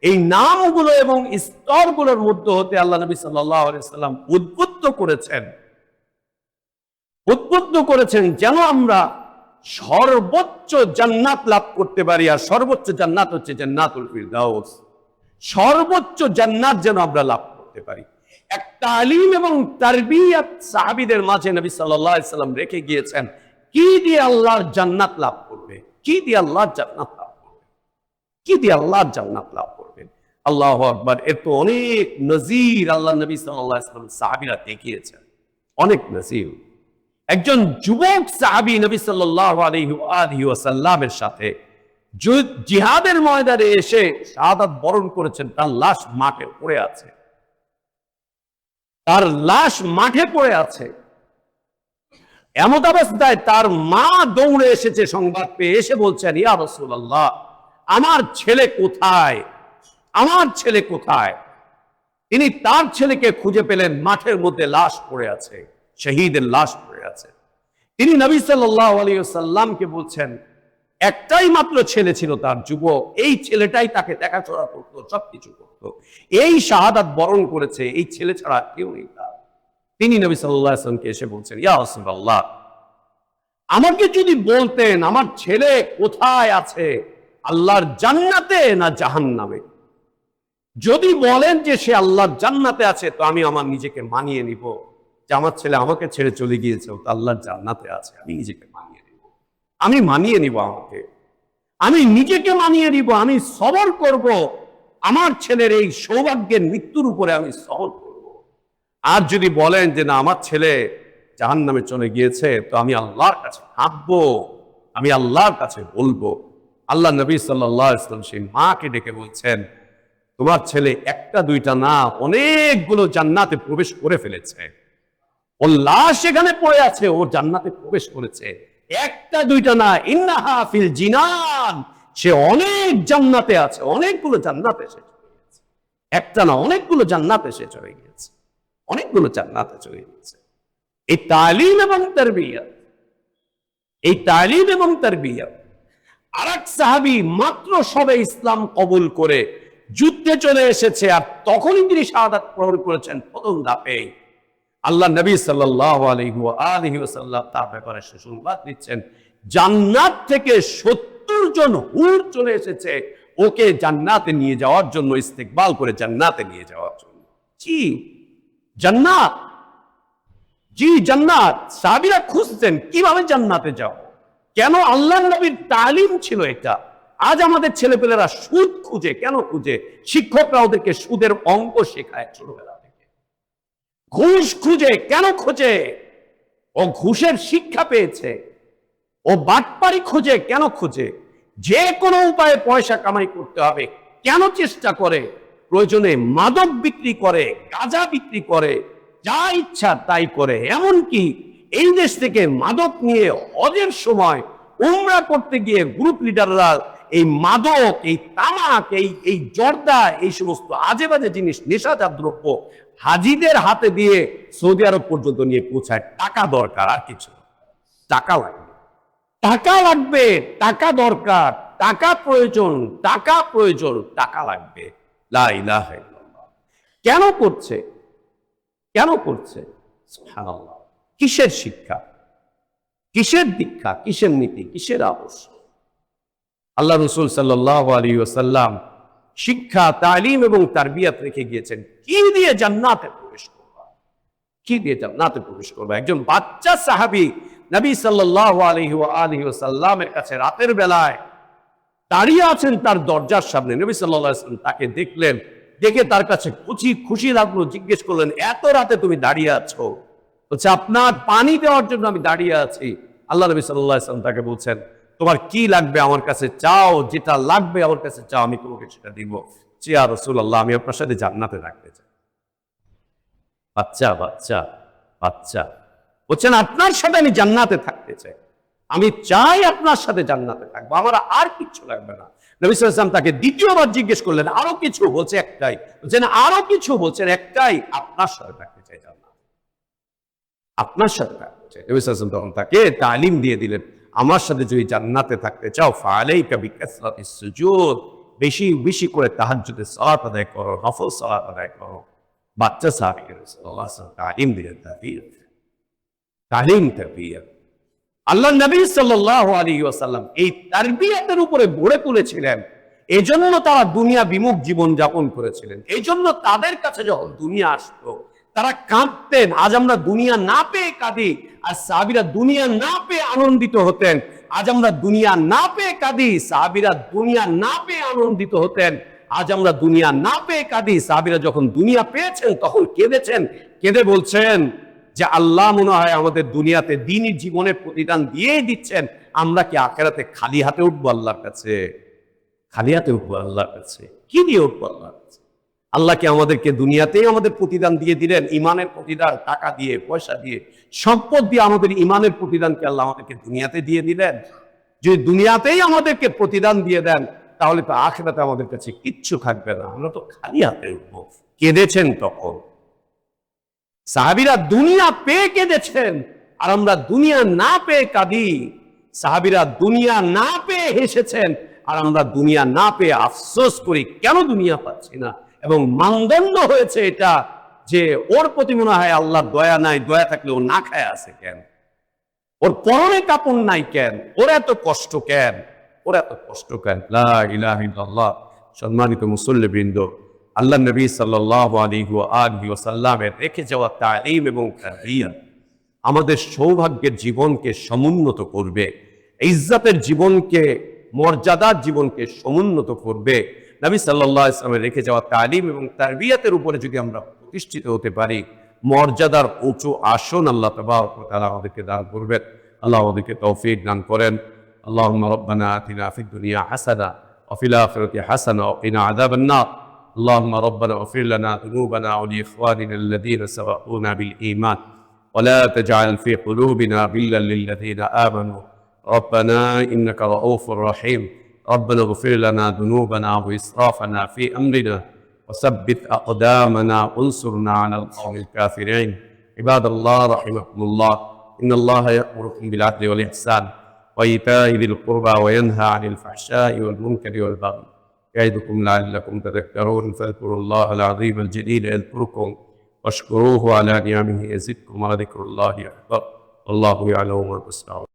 এই নামগুলো এবং স্তরগুলোর মধ্যে হতে আল্লাহ নবী সাল্লাল্লাহু আলাইহি ওয়াসাল্লাম উদ্বুদ্ধ করেছেন যেন আমরা সর্বোচ্চ জান্নাত লাভ করতে পারি। আর সর্বোচ্চ জান্নাত হচ্ছে জান্নাতুল ফিরদাউস। সর্বোচ্চ জান্নাত যেন আমরা লাভ করতে পারি। এক তালিম এবং তারবিয়াত সাহাবীদের মাঝে নবী সাল্লাল্লাহু আলাইহি ওয়াসাল্লাম রেখে গিয়েছেন, কি দিয়ে আল্লাহর জান্নাত লাভ করবে, কি দিয়ে আল্লাহর জান্নাত লাভ করবে, কি দিয়ে আল্লাহর জান্নাত লাভ করবে। আল্লাহু আকবার। এর তো অনেক নজির আল্লাহ নবী সাল্লাল্লাহু আলাইহি ওয়াসাল্লাম সাহাবীরা দেখিয়েছেন, অনেক নজির। একজন যুবক সাহাবী নবী সাল্লাল্লাহু আলাইহি ওয়াসাল্লামের সাথে জিহাদের ময়দানে এসে শাহাদাত বরণ করেছেন, তার লাশ মাঠে পড়ে আছে, তার লাশ মাঠে পড়ে আছে। এমত অবস্থায় তার মা দৌড়ে এসেছে সংবাদ পেয়ে, এসে বলছেন, ইয়া রাসূলুল্লাহ, আমার ছেলে কোথায়, আমার ছেলে কোথায়। তিনি তার ছেলেকে খুঁজে পেলেন, মাঠের মধ্যে লাশ পড়ে আছে, শহীদের লাশ পড়ে আছে। তিনি নবী সাল্লাল্লাহু আলাইহি ওয়াসাল্লামকে বলছেন, একটাই মাত্র ছেলে ছিল তার, যুবক। এই ছেলেটাই তাকে দেখাশোনা করতো, সবকিছু করতো। এই শাহাদাত বরণ করেছে এই ছেলে ছাড়া কেউ নেই তার। তিনি নবী সাল্লাল্লাহু আলাইহি ওয়াসাল্লামকে এসে বলছেন, ইয়া রাসূলুল্লাহ, আমাকে যদি বলতেন আমার ছেলে কোথায় আছে, আল্লাহর জান্নাতে না জাহান্নামে, যদি বলেন যে সে আল্লাহর জান্নাতে আছে, তো আমি আমার নিজেকে মানিয়ে নিব যে আমার ছেলে আমাকে ছেড়ে চলে গিয়েছে, ও তো আল্লাহর জান্নাতে আছে। আমি নিজেকে মানিয়ে নিব, আমি মানিয়ে নিব, আমি নিজেকে মানিয়ে নিব, আমি সবর করব, আমার ছেলের এই সৌভাগ্যের মৃত্যুর উপরে আমি সবর করব। আর যদি বলেন যে না আমার ছেলে জাহান্নামে চলে গিয়েছে, তো আমি আল্লাহর কাছে কাঁদবো, আমি আল্লাহর কাছে বলবো। আল্লাহ নবী সাল্লাল্লাহু আলাইহি ওয়াসাল্লাম সেই মাকে ডেকে বলছেন, তোমার ছেলে একটা দুইটা না, অনেকগুলো জান্নাতে প্রবেশ করে ফেলেছে। ওর লাশ এখানে পড়ে আছে, ও জান্নাতে প্রবেশ করেছে। একটা দুইটা না, ইন্নাহা ফিল জিনান, সে অনেক জান্নাতে আছে, অনেকগুলো জান্নাতে সে চলে গেছে। একটা না, অনেকগুলো জান্নাতে সে চলে গিয়েছে, অনেকগুলো জান্নাতে চলে গেছে। এই তালিম এবং তারবিয়ত, এই তালিম এবং তারবিয়ত। আরেক সাহাবী মাত্র সবে ইসলাম কবুল করে যুদ্ধে চলে এসেছে, আর তখনই তিনি শাহাদাত বরণ করেছেন প্রথম ধাপে। আল্লাহ নবী সাল্লাল্লাহু আলাইহি ওয়াসাল্লাম তার ব্যাপারে সুসংবাদ দিচ্ছেন, জান্নাত থেকে 70 জন হুর চলে এসেছে ওকে জান্নাতে নিয়ে যাওয়ার জন্য, ইস্তেকবাল করে জান্নাতে নিয়ে যাওয়ার জন্য। জি জান্নাত, জি জান্নাত। সাহাবীরা খুঁজছেন কিভাবে জান্নাতে যাব, কেন? আল্লাহর নবীর তালিম ছিল এটা। আজ আমাদের ছেলেপেলেরা সুদ খুঁজে, কেন খুঁজে? শিক্ষকরা ওদেরকে সুদের অঙ্ক শেখায় ছোটবেলা থেকে। ঘুষ খুঁজে, কেন খোঁজে? ও ঘুষের শিক্ষা পেয়েছে। ও বাটপারি খোঁজে, কেন খোঁজে? যে কোনো উপায়ে পয়সা কামাই করতে হবে কেন চেষ্টা করে? প্রয়োজনে মাদক বিক্রি করে, গাঁজা বিক্রি করে, যা ইচ্ছা তাই করে। এমনকি এই দেশ থেকে মাদক নিয়ে হজের সময় উমরা করতে গিয়ে গ্রুপ লিডাররা এই মাদক, এই তামাক, এই জর্দা, এই সমস্ত আজে বাজে জিনিস, নেশাজাত দ্রব্য হাজিদের হাতে দিয়ে সৌদি আরব পর্যন্ত নিয়ে পৌঁছায়। টাকা দরকার, আর কিছু, টাকা লাগবে, টাকা লাগবে, টাকা দরকার, টাকা প্রয়োজন, টাকা প্রয়োজন, টাকা লাগবে। লা ইলাহা ইল্লাল্লাহ। কেন করছে? কেন করছে? সুবহানাল্লাহ। কিসের শিক্ষা, কিসের দীক্ষা, কিসের নীতি, কিসের আদর্শ? আল্লাহ রাসূল সাল্লাল্লাহু আলাইহি ওয়াসাল্লাম শিক্ষা, তালিম এবং তারবিয়াত রেখে গিয়েছেন। কি দিয়ে জান্নাতে প্রবেশ করবা, কি দিয়ে জান্নাতে প্রবেশ করবা? একজন বাচ্চা সাহাবী নবী সাল্লাল্লাহু আলাইহি ওয়াসাল্লামের কাছে রাতের বেলায় দাঁড়িয়ে আছেন তার দরজার সামনে। নবী সাল্লাল্লাহু আলাইহি ওয়াসাল্লাম তাকে দেখলেন, দেখে তার কাছে খুশি লাগলো। জিজ্ঞেস করলেন, এত রাতে তুমি দাঁড়িয়ে আছো? বলছে, আপনার পানি দেওয়ার জন্য আমি দাঁড়িয়ে আছি। আল্লাহ নবী সাল্লাল্লাহু আলাইহি ওয়াসাল্লাম তাকে বলছেন, তোমার কি লাগবে আমার কাছে চাও, যেটা লাগবে আমার কাছে চাও, আমি তোমাকে সেটা দিব। ইয়া রাসূলুল্লাহ, আমি আপনার সাথে জান্নাতে থাকতে চাই। বাচ্চা বাচ্চা বাচ্চা বলছেন, আপনার সাথে আমি জান্নাতে থাকতে চাই, আমি চাই আপনার সাথে জান্নাতে থাকবো, আমার আর কিচ্ছু লাগবে না। নবী সাল্লাল্লাহু আলাইহি ওয়াসাল্লাম তাকে দ্বিতীয়বার জিজ্ঞেস করলেন, আরো কিছু? বলছে, একটাই। বলছেন, আরো কিছু? বলছেন, একটাই, আপনার সাথে থাকতে চাই জান্নাতে, আপনার সাথে থাকতে চাই। নবী সাল্লাল্লাহু আলাইহি ওয়াসাল্লাম তখন তাকে তালিম দিয়ে দিলেন, আমার সাথে যদি জান্নাতে থাকতে চাও, ফাআলাইকা বিকাসরাতিস সুজুদ, বেশি বেশি করে তাহাজ্জুদের সালাত আদায় করো, নফল সালাত আদায় করো। বাচ্চা সাহাবীকে রাসূলুল্লাহ সাল্লাল্লাহু আলাইহি ওয়াসাল্লাম তালিম দিলেন, তালিম তারবিয়ত। আল্লাহ নবী সাল্লাল্লাহু আলাইহি ওয়াসাল্লাম এই তারবিয়তের উপরে গড়ে তুলেছিলেন। এজন্য তারা দুনিয়া বিমুখ জীবন যাপন করেছিলেন। এই জন্য তাদের কাছে যখন দুনিয়া আসতো তারা কাঁদতেন। আজ আমরা দুনিয়া না পেয়ে কাঁদি, আর সাহাবীরা দুনিয়া না পেয়ে আনন্দিত হতেন। আজ আমরা দুনিয়া না পেয়ে কাঁদি, সাহাবীরা দুনিয়া না পেয়ে আনন্দিত হতেন। আজ আমরা দুনিয়া না পেয়ে কাঁদি, সাহাবীরা যখন দুনিয়া পেয়েছেন তখন কেঁদেছেন, কেঁদে বলছেন যে আল্লাহ মনে হয় আমাদের দুনিয়াতে দ্বীনি জীবনের প্রতিদান দিয়েই দিচ্ছেন, আমরা কি আখিরাতে খালি হাতে উঠবো আল্লাহর কাছে? খালি হাতে উঠবো আল্লাহর কাছে? কি দিয়ে উঠবো আল্লাহর কাছে? আল্লাহকে আমাদেরকে দুনিয়াতেই আমাদের প্রতিদান দিয়ে দিলেন, ইমানের প্রতিদান, টাকা দিয়ে, পয়সা দিয়ে, সম্পদ দিয়ে আমাদের ইমানের প্রতিদানকে আল্লাহ আমাদেরকে দুনিয়াতে দিয়ে দিলেন। যদি দুনিয়াতেই আমাদেরকে প্রতিদান দিয়ে দেন, তাহলে তো আখিরাতে আমাদের কাছে কিচ্ছু থাকবে না, আমরা তো খালি হাতে উঠবো। কেঁদেছেন তখন সাহাবীরা, দুনিয়া পেয়ে কেঁদেছেন, আর আমরা দুনিয়া না পেয়ে কাঁদি। সাহাবীরা দুনিয়া না পেয়ে হেসেছেন, আর আমরা দুনিয়া না পেয়ে আফসোস করি কেন দুনিয়া পাচ্ছি না। এবং মানদণ্ড হয়েছে এটা যে ওর প্রতি মনে হয় আল্লাহর দয়া নাই, দয়া থাকলে ও না খায় আছে কেন, ওর পরনে কাপড় নাই কেন, ওর এত কষ্ট কেন, ওর এত কষ্ট কেন। লা ইলাহা ইল্লাল্লাহ। সম্মানিত মুসল্লিবৃন্দ, আল্লাহ নবী সাল্লাল্লাহু আলাইহি ওয়া সাল্লামের রেখে যাওয়া তালিম এবং তারবিয়ত আমাদের সৌভাগ্যের জীবনকে সমুন্নত করবে, ইজ্জতের জীবনকে, মর্যাদার জীবনকে সমুন্নত করবে। নবী সাল্লাল্লাহু আলাইহি ওয়াসাল্লামের রেখে যাওয়া তালিম এবং তারবিয়তের উপরে যদি আমরা প্রতিষ্ঠিত হতে পারি, মর্যাদার উঁচু আসন আল্লাহ তাবারক ওয়া তাআলা আমাদেরকে দান করবেন। আল্লাহ আমাদেরকে তৌফিক দান করেন। আল্লাহুম্মা রাব্বানা আতিনা ফিদ দুনিয়া হাসানা ওয়া ফিল আখিরাতি হাসানা ওয়া কিনা আযাবান নার। اللهم ربنا اغفر لنا ذنوبنا ولإخواننا الذين سبقونا بالإيمان ولا تجعل في قلوبنا غلا للذين آمنوا ربنا إنك رؤوف رحيم. ربنا اغفر لنا ذنوبنا وإسرافنا في أمرنا وثبت أقدامنا وانصرنا على القوم الكافرين. عباد الله رحمكم الله، إن الله يأمركم بالعدل والإحسان وإيتاء ذي القربى وينهى عن الفحشاء والمنكر والبغي يعظكم لعلكم تذكرون. فاذكروا الله العظيم الجليل يذكركم واشكروه على نعمه يزدكم ولذكر الله أكبر والله يعلم ما تصنعون.